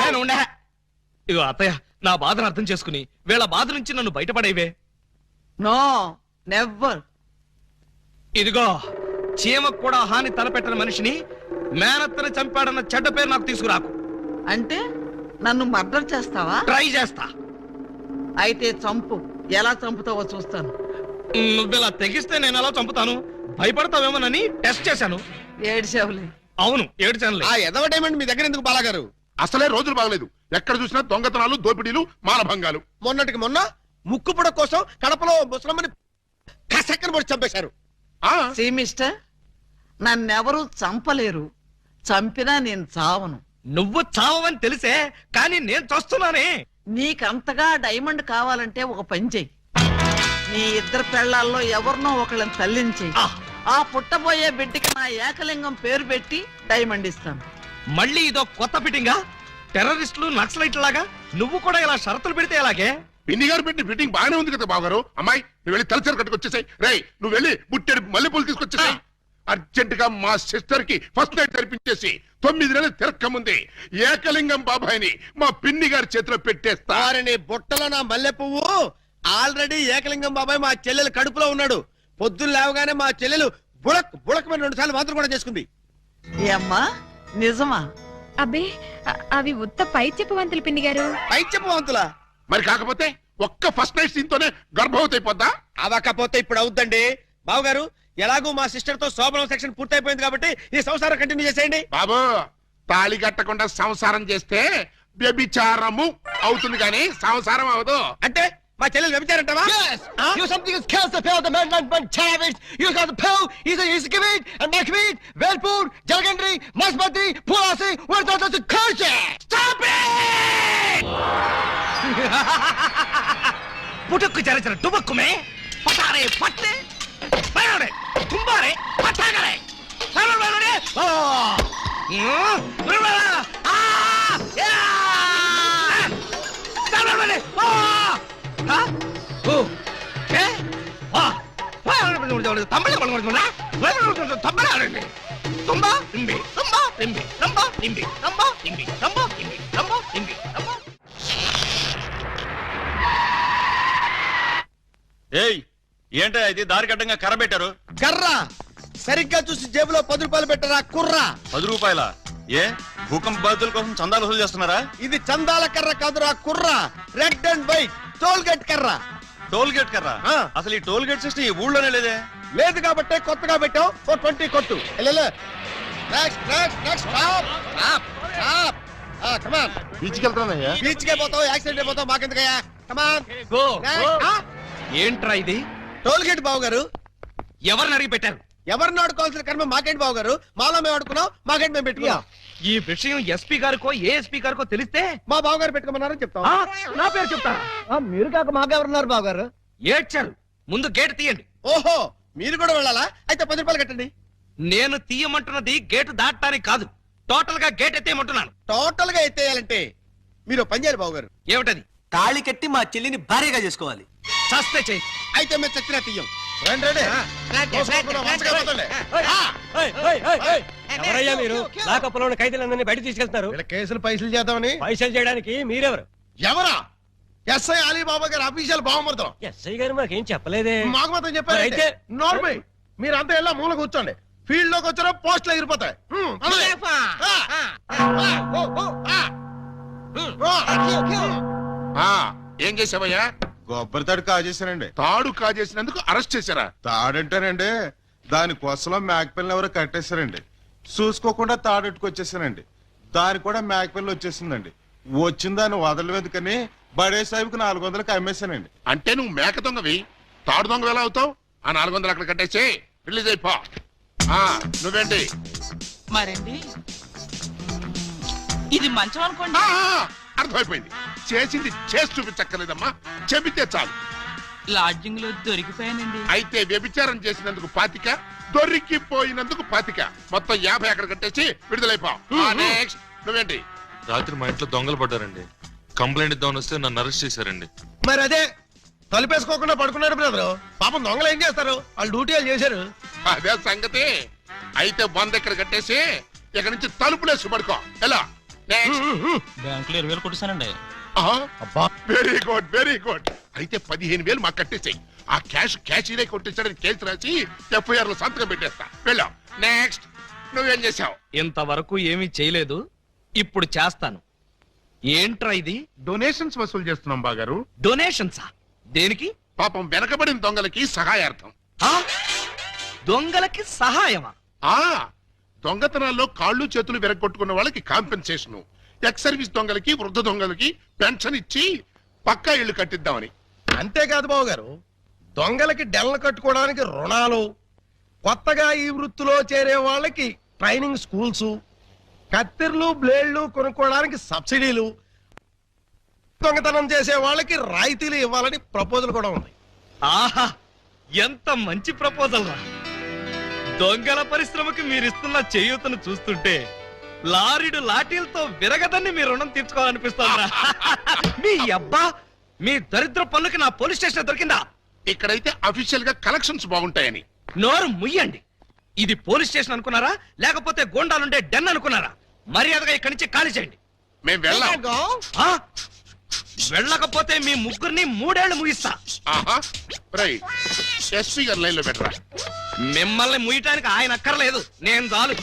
నేను ఉండే. ఇగో అత్తయ్య, నా బాధను అర్థం చేసుకుని వీళ్ళ బాధ నుంచి నన్ను బయటపడేవే. No, never. ఇదిగో, చీమకు కూడా హాని తలపెట్టని మనిషిని మేనత్తని చంపాడన్న చెడ్డ పేరు నాకు తీసుకురాకు. అంటే నన్ను మర్డర్ చేస్తావా? ట్రై చేస్తా. అయితే చంపు. ఎలా చంపుతావో చూస్తాను. నువ్విలా తెగిస్తే నేను ఎలా చంపుతాను? భయపడతావేమోనని టెస్ట్ చేశాను. ఏడ్చావులే. అవును, ఏడ్చానులే. ఆ ఎదవ డైమండ్ మీ దగ్గర ఎందుకు బాలాగారు? అసలే రోజులు బాగలేదు. ఎక్కడ చూసినా దొంగతనాలు, దోపిడీలు, మానభంగాలు. మొన్నటికి మొన్న ముక్కు పుడ కోసం కడపలో ముసలమ్మని కసక్కన పొడి చంపేశారు. సీ మిస్టర్, నన్నెవరూ చంపలేరు. చంపినా నేను చావను. నువ్వు చావని తెలిసే, కానీ నేను చూస్తున్నానే. నీకంతగా డైమండ్ కావాలంటే ఒక పని చెయ్యి. నీ ఇద్దరు పెళ్లాల్లో ఎవరినో ఒకళ్ళని తల్లించేయి. ఆ పుట్టబోయే బిడ్డకి నా ఏకలింగం పేరు పెట్టి డైమండ్ ఇస్తాను. మళ్ళీ ఇదో కొత్త ఫిట్టింగా? టెర్రరిస్టులు, నక్సలైట్ లాగా నువ్వు కూడా ఇలా షరతులు పెడితే ఎలాగే? పిన్ని గారు పెట్టిన ఫిట్టింగ్ బాగానే ఉంది కదా బావగారు. అమ్మాయి, నువ్వు వెళ్ళి తలచరు కట్టుకొచ్చేసాయి. రేయ్, నువ్వు వెళ్ళి బుట్టెడు మల్లెపూలు తీసుకొచ్చేసాయి. అర్జెంట్ గా మా సిస్టర్ కి ఫస్ట్ నైట్ తెరిపించేసి 9 నెలలు తిరక్క ముందే ఏకలింగం బాబాయిని మా పిన్ని గారి చేతిలో పెట్టేస్తా. వారిని బుట్టలో నా మల్లె పువ్వు. ఆల్రెడీ ఏకలింగం బాబాయ్ మా చెల్లెలు కడుపులో ఉన్నాడు. పొద్దున్న లేవగానే మా చెల్లెలు బుడక్ బుడకమైన 2 సార్లు మాత్రం కూడా చేసుకుంది. ఏ అమ్మా, నిజమా? అబ్బే, అవి ఉత్త పై చెప్పవంతులు పిన్ని గారు. పైచెప్పవంతులా? మరి కాకపోతే ఒక్క ఫస్ట్ నైట్ సీన్ తోనే గర్భవతి అయిపోద్దా? అవకపోతే ఇప్పుడు అవుద్దండి. బావగారు, ఎలాగూ మా సిస్టర్ తో శోభనం సెక్షన్ పూర్తయిపోయింది కాబట్టి ఈ సంసారం కంటిన్యూ చేసేయండి. బాబు, తాళి కట్టకుండా సంసారం చేస్తే వ్యభిచారము అవుతుంది కానీ సంసారం అవదు. అంటే మా చెల్లెలు వ్యభిచారంటావా? You something is kills the pill, the man man Chavez. You got the pill. He's Kavit and Nakvit, Velpur, Jalgandri, Masbati, Pulasi. Where's the curse? Stop it! పుట్టుకు చరచర టుబక్కుమే పటారే పట్టే బయరే కుంబారే పటాగరే బయరే ఓ బయరే ఆ యా బయరే ఓ హ ఓ ఏ వా తమిళ బలగొడుతున్నా తమిళ ఆడండి తుంబా ఇంబి తుంబా ఇంబి తుంబా ఇంబి తుంబా ఇంబి తుంబా ఇంబి తుంబా ఇంబి తుంబా. ఏయ్, ఏంటో ఇది దారి కట్టంగా కర్ర పెట్టారు? కర్ర సరిగ్గా చూసి జేబులో 10 రూపాయలు పెట్టరా కుర్రా. 10 రూపాయల? ఏ భూకంప బాధితుల కోసం చందాలు వసూలు చేస్తున్నారా? ఇది చందాల కర్ర కాదురా కుర్రా. Red and white toll gate కర్ర. టోల్ గేట్ కర్ర? ఆ. అసలు ఈ టోల్ గేట్ సిస్టమ్ ఈ ఊళ్ళోనే లేదే. లేదు కాబట్టి కొత్తగా పెట్టాం. 20 కొట్టు. Next next next stop stop stop. Come on. బీచ్కి వెళ్తానయ్యా. బీచ్ కే పోతావు, యాక్సిడెంట్ అయిపోతావు, మాకెందుకయ్యా? కమాన్ గో ఏంట్రా ఇది? టోల్ గేట్ బావు గారు. ఎవరిని అడిగి పెట్టారు? ఎవరిని ఆడుకోవాల్సిన కర్మ మాకేంటి బావు గారు? మాలో మేము ఆడుకున్నాం, మాకేంటి మేము పెట్టుకున్నాం. ఈ విషయం ఎస్పీ గారికో ఏఎస్పీ గారికో తెలిస్తే మా బావు గారు పెట్టుకోమన్నారని చెప్తాం. ఆ, నా పేరు చెప్తారా? మీరు కాక మాకెవరున్నారు బాబు గారు? ఏడ్చారు. ముందు గేటు తీయండి. ఓహో, మీరు కూడా వెళ్ళాలా? అయితే 10 రూపాయలు కట్టండి. నేను తీయమంటున్నది గేటు దాటడానికి కాదు, టోటల్ గా గేట్ ఎత్తేయమంటున్నాను. టోటల్ గా ఎత్తేయాలంటే మీరు పని చేయాలి బాబు గారు. ఏమిటది? తాళి కట్టి మా చెల్లిని భార్యగా చేసుకోవాలి. చస్తే చెయ్యి. అయితే మేము చచ్చినా తీయం. ఎవరయ్యా మీరు? లాకప్పులో ఉన్న ఖైదీలందరినీ బయట తీసుకెళ్తున్నారు. కేసులు పైసలు చేద్దామని. పైసలు చేయడానికి మీరెవరు? ఎవరా? ఎస్ఐ అలీబాబా గారు అఫీషియల్ బావమర్దం. ఎస్ఐ గారు మాకేం చెప్పలేదే. మాకు మాత్రం చెప్పారు. అయితే నార్మల్ మీరంతా ఎలా మూల కూర్చోండి. ఫీల్డ్ లోకి వచ్చారో పోస్టులు ఎగిరిపోతాయి. ఏం చేసావయ్యా? కొబ్బరి తాడు కాజేశానండి. తాడు కాజేసినందుకు అరెస్ట్ చేశారా? తాడంటారండి, దాని కొసలో మేకపిల్లని ఎవరో కట్టేశారండి. చూసుకోకుండా తాడెట్టుకొచ్చేసానండి. దాని కూడా మేకపిల్ల వచ్చేసిందండి. వచ్చిన దాన్ని వదలవేదుకని బడే సాహిబ్కి 400కి అమ్మేశానండి. అంటే నువ్వు మేక దొంగవి, తాడు దొంగ ఎలా అవుతావు? ఆ 400 అక్కడ కట్టేసి రిలీజ్ అయిపో. నువ్వేంటి? మరండి ఇది మంచం అనుకోండి. అర్థమైపోయింది. చేసింది చేసి చూపించక్కర్లేదమ్మా, చెబితే చాలు. లాడ్జింగ్ లో దొరికిపోయానండి. అయితే వ్యభిచారం చేసినందుకు 25, దొరికిపోయినందుకు 25, మొత్తం 50 అక్కడ కట్టేసి విడుదలైపో. నెక్స్ట్ నువ్వేంటి? రాత్రి మా ఇంట్లో దొంగలు పడ్డారండి. కంప్లైంట్ ఇద్దామని వస్తే నన్ను అరెస్ట్ చేశారండి. మరి అదే తలుపేసుకోకుండా పడుకున్నారు బ్రదరు. పాపం దొంగలు ఏం చేస్తారు? వాళ్ళు డ్యూటీ వాళ్ళు చేశారు. అదే సంగతి. అయితే 100 ఎక్కడ కట్టేసి ఇక్కడ నుంచి తలుపులేసి పడుకో. ఎలా? బ్యాంకులో 20,000 కొట్టేశానండి. Very good, very good. అయితే 15,000 మాకు కట్టేసాయి. ఆ క్యాష్ ఇదే కొట్టేసాడని కేసు రాసి FIR లో సంతకం పెట్టేస్తా. వెళ్ళాం. నెక్స్ట్ నువ్వేం చేసావు? ఇంతవరకు ఏమీ చేయలేదు, ఇప్పుడు చేస్తాను. ఏంట్రా ఇది? డొనేషన్స్ వసూలు చేస్తున్నాం బాగారు. డొనేషన్సా? దేనికి? పాపం వెనకబడిన దొంగలకి సహాయార్థం. దొంగలకి సహాయమా? దొంగతనాల్లో కాళ్ళు చేతులు విరగొట్టుకున్న వాళ్ళకి కాంపెన్సేషన్, ఎక్స్ సర్వీస్ దొంగలకి, వృద్ధ దొంగలకి పెన్షన్ ఇచ్చి పక్కా ఇళ్లు కట్టిద్దామని. అంతేకాదు బాబు గారు, దొంగలకి డెల్ల కట్టుకోవడానికి రుణాలు, కొత్తగా ఈ వృత్తిలో చేరే వాళ్ళకి ట్రైనింగ్ స్కూల్స్, కత్తిర్లు బ్లేడ్లు కొనుక్కోవడానికి సబ్సిడీలు, దొంగతనం చేసే వాళ్ళకి రాయితీలు ఇవ్వాలని ప్రపోజల్ కూడా ఉంది. ఆహా, ఎంత మంచి ప్రపోజల్ రా! దొంగల పరిశ్రమకి మీరిస్తున్న చేయూతను చూస్తుంటే లారీడు లాఠీలతో విరగదని మీ రుణం తీర్చుకోవాలనిపిస్తోందా? మీ అబ్బా, మీ దరిద్ర పనులకి నా పోలీస్ స్టేషన్ దొరికిందా? ఇక్కడైతే అఫీషియల్ గా కలెక్షన్స్ బాగుంటాయని. నోరు ముయ్యండి. ఇది పోలీస్ స్టేషన్ అనుకున్నారా, లేకపోతే గోండాలుండే డెన్ అనుకున్నారా? మర్యాదగా ఇక్కడి నుంచి ఖాళీ చేయండి. మేము వెళ్ళాం. వెళ్ళకపోతే మీ ముగ్గురిని 3 ఏళ్లు ముగిస్తా. ఎస్పీ గారు లైన్ లో పెట్టరా. మిమ్మల్ని ముయ్యటానికి ఆయన అక్కర్లేదు, నేను చాలు.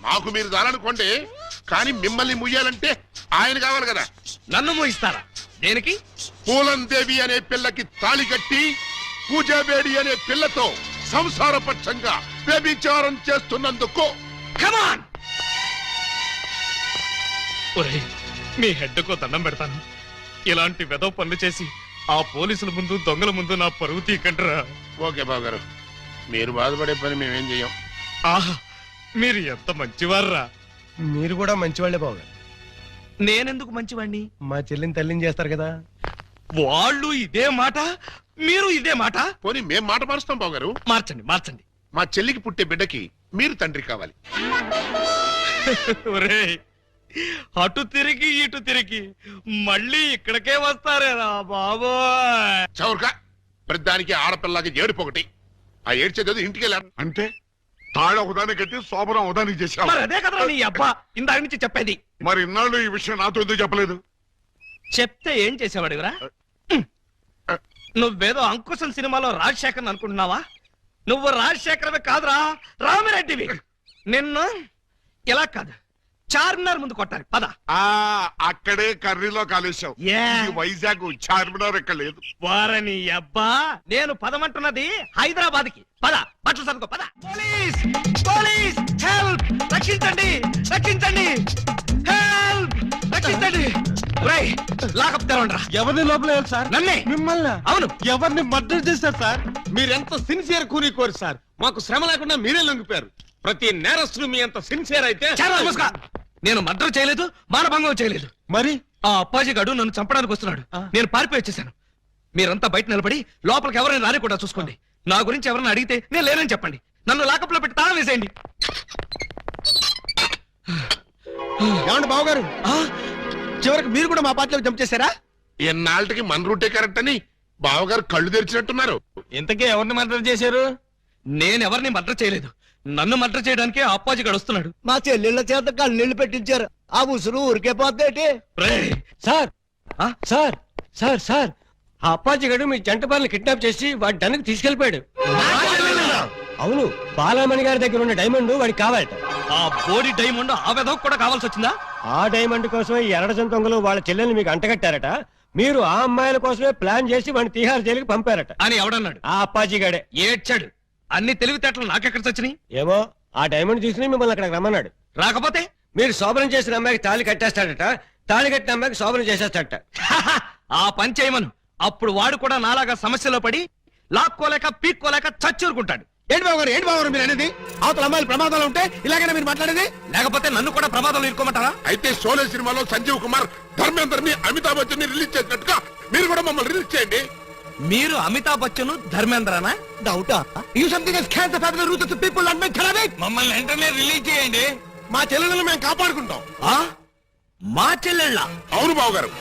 మాకు మీరు చాలనుకోండి, కానీ మిమ్మల్ని ముయ్యాలంటే ఆయన కావాలి కదా. నన్ను ముగిస్తారా? దేనికి? పూలందేవి అనే పిల్లకి తాళి కట్టి పూజాబేడి అనే పిల్లతో సంసారపక్షంగా వ్యభిచారం చేస్తున్నందుకు. కమాన్! ఒరేయ్, మీ హెడ్కో దండం పెడతాను. ఇలాంటి వెదవ పనులు చేసి ఆ పోలీసుల ముందు, దొంగల ముందు నా పరువు తీకంటరా. ఓకే బాబు గారు, మీరు బాధపడే పని మేమేం చెయ్యం. ఆహా, మీరు ఎంత మంచివారా. మీరు కూడా మంచివాళ్లే బాబు గారు. నేనెందుకు మంచివాణ్ణి? మా చెల్లిని తల్లిని చేస్తారు కదా. వాళ్ళు ఇదే మాట, మీరు ఇదే మాట. పోనీ మేం మాట మారుస్తాం బాబు గారు. మార్చండి, మార్చండి. మా చెల్లికి పుట్టే బిడ్డకి మీరు తండ్రి కావాలి. ఒరేయ్, అటు తిరిగి ఇటు తిరిగి మళ్ళీ ఇక్కడికే వస్తారేరా బాబోయ్. చౌర్గా ప్రతిదానికి ఆడపిల్లకి ఏడుపొకటి. ఆ ఏడ్చేది ఇంటికి వెళ్ళాను. అంటే తాళ ఒకదాన్ని కట్టి శోభనం ఒకదానికి చేశావు. మరి అదే కదా నీ అబ్బా ఇందాక నుంచి చెప్పేది. మరి ఇన్నాళ్ళు ఈ విషయం నాతో ఎందుకు చెప్పలేదు? చెప్తే ఏం చేసేవాడివిరా? నువ్వేదో అంకుశం సినిమాలో రాజశేఖర్ అనుకుంటున్నావా? నువ్వు రాజశేఖరమే కాదురా, రామిరెడ్డివి. నిన్ను ఇలా కాదు, చార్మినార్ ముందు కొట్టాలి. పద. అక్కడే కర్రీలో కాలేశావు. వైజాగ్ చార్మినార్ ఎక్కడ లేదు. వారని అబ్బా, నేను పదమంటున్నది హైదరాబాద్ కి. పద, బట్టలు సర్దుకో. పద. Police, police, help! రక్షించండి, రక్షించండి, హెల్ప్! రక్షించండి. లాకప్ తెరవండ్రా. ఎవరిని లోపల సార్? నన్నే. మిమ్మల్ని? అవును. ఎవరిని మర్డర్ చేశారు సార్? మీరెంత సిన్సియర్ కూని కోరు సార్. మాకు శ్రమ లేకుండా మీరే లొంగిపోయారు. ప్రతి నేరస్తులు మీ అంత సిన్సియర్ అయితే. నేను మర్డర్ చేయలేదు, మానభంగం చేయలేదు. మరి ఆ అప్పాజీ గడు నన్ను చంపడానికి వస్తున్నాడు. నేను పారిపోయి వచ్చేసాను. మీరంతా బయట నిలబడి లోపలికి ఎవరైనా రాని కూడా చూసుకోండి. నా గురించి ఎవరైనా అడిగితే నేను లేనని చెప్పండి. నన్ను లాకప్లో పెట్టి తాళం వేసేయండి. ఏమండి బావగారు చివరికి మీరు కూడా మా పార్టీలో జంప్ చేశారా? ఎన్నాళ్ళకి మన రూటే కరెక్ట్ అని బావగారు కళ్ళు తెరిచినట్టున్నారు. ఇంతకీ ఎవరిని మర్డర్ చేశారు? నేనెవరిని మర్డర్ చేయలేదు. నన్ను మర్డర్ చేయడానికి అప్పాజీ గడుస్తున్నాడు. మా చెల్లెళ్ళ చేత కళ్ళు పెట్టించారు. ఆ ఉసురు ఊరికే పోద్దేటి? సార్ సార్ సార్ సార్ ఆ అప్పాజీ గడు మీ జంట బాలను కిడ్నాప్ చేసి వాడి డన్నుకు తీసుకెళ్లిపోయాడు. అవును, బాలామణి గారి దగ్గర ఉన్న డైమండ్ వాడికి కావాలట. ఆ బోడి డైమండ్ ఆ వెధవ కూడా కావాల్సి వచ్చిందా? ఆ డైమండ్ కోసమే ఈ ఎర్రజం దొంగలు వాళ్ళ చెల్లెల్ని మీకు అంటగట్టారట. మీరు ఆ అమ్మాయిల కోసమే ప్లాన్ చేసి వాడిని తీహార్ జైలుకి పంపారట అని ఎవడన్నాడు? ఆ అప్పాజీ గడే. ఏడ్చాడు. అన్ని తెలివితేటలు నాకెక్కడ చచ్చినాయి? ఏమో ఆ డైమండ్ తీసుకుని మిమ్మల్ని అక్కడికి రమ్మన్నాడు. రాకపోతే మీరు శోభనం చేసిన అమ్మాయికి తాళి కట్టేస్తాడట, తాళి కట్టిన అమ్మాయికి శోభనం చేసేస్తాడట. ఆ పని చేయమను. అప్పుడు వాడు కూడా నాలాగా సమస్యలో పడి లాక్కోలేక పీక్కోలేక చచ్చూరుకుంటాడు. ఏంటి బావగారు మీరు అనేది? అవతల అమ్మాయిలు ప్రమాదాలు ఉంటే ఇలాగైనా మీరు మాట్లాడేది? లేకపోతే నన్ను కూడా ప్రమాదంలో ఇరుకోమంటారా? అయితే షోలే సినిమాలో సంజీవ్ కుమార్ ధర్మేందర్ని అమితాబ్ బచ్చన్ ని రిలీజ్ చేసినట్టుగా మీరు కూడా మమ్మల్ని రిలీజ్ చేయండి. మీరు అమితాబ్ బచ్చన్ ధర్మేంద్రనా? డౌటా? You something has can the family roots of the people and make therapy. మమ్మల్ని వెంటనే రిలీజ్ చేయండి. మా చెల్లెలను మేము కాపాడుకుంటాం. మా చెల్లెళ్ళ? అవును బావగారు,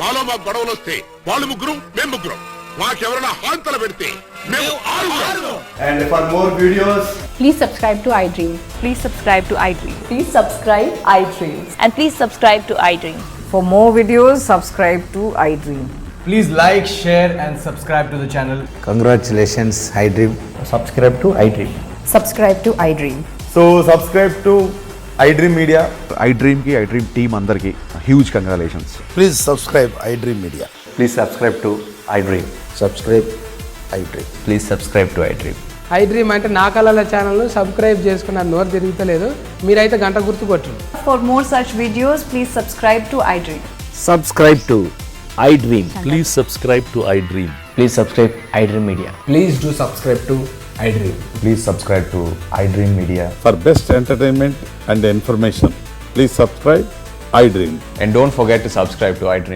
మాలో మాకు గొడవలు వస్తే వాళ్ళు ముగ్గురు మేము ముగ్గురం, మాకెవరైనా హాంతలు పెడితే మేము ఆరుగురం. And for more videos, Please subscribe to iDream. Please subscribe to iDream. Please subscribe iDream. And please subscribe to iDream. For more videos, subscribe to iDream. please like, share and subscribe to the channel. Congratulations, iDream. Subscribe to iDream. Subscribe to iDream. So subscribe to iDream Media. iDream ki iDream team andarki huge congratulations. Please subscribe iDream media. Please subscribe to iDream. Subscribe iDream. Please subscribe to iDream. iDream అంటే నా కళల channel subscribe చేసుకున్న నోరు తిరుగుతలేదు. మీరైతే గంట గుర్తు కొట్టండి. For more such videos, please subscribe to iDream. Subscribe to iDream. Please subscribe to iDream. Please subscribe iDream Media. Please do subscribe to iDream. Please subscribe to iDream Media. For best entertainment and information please subscribe iDream. And don't forget to subscribe to iDream.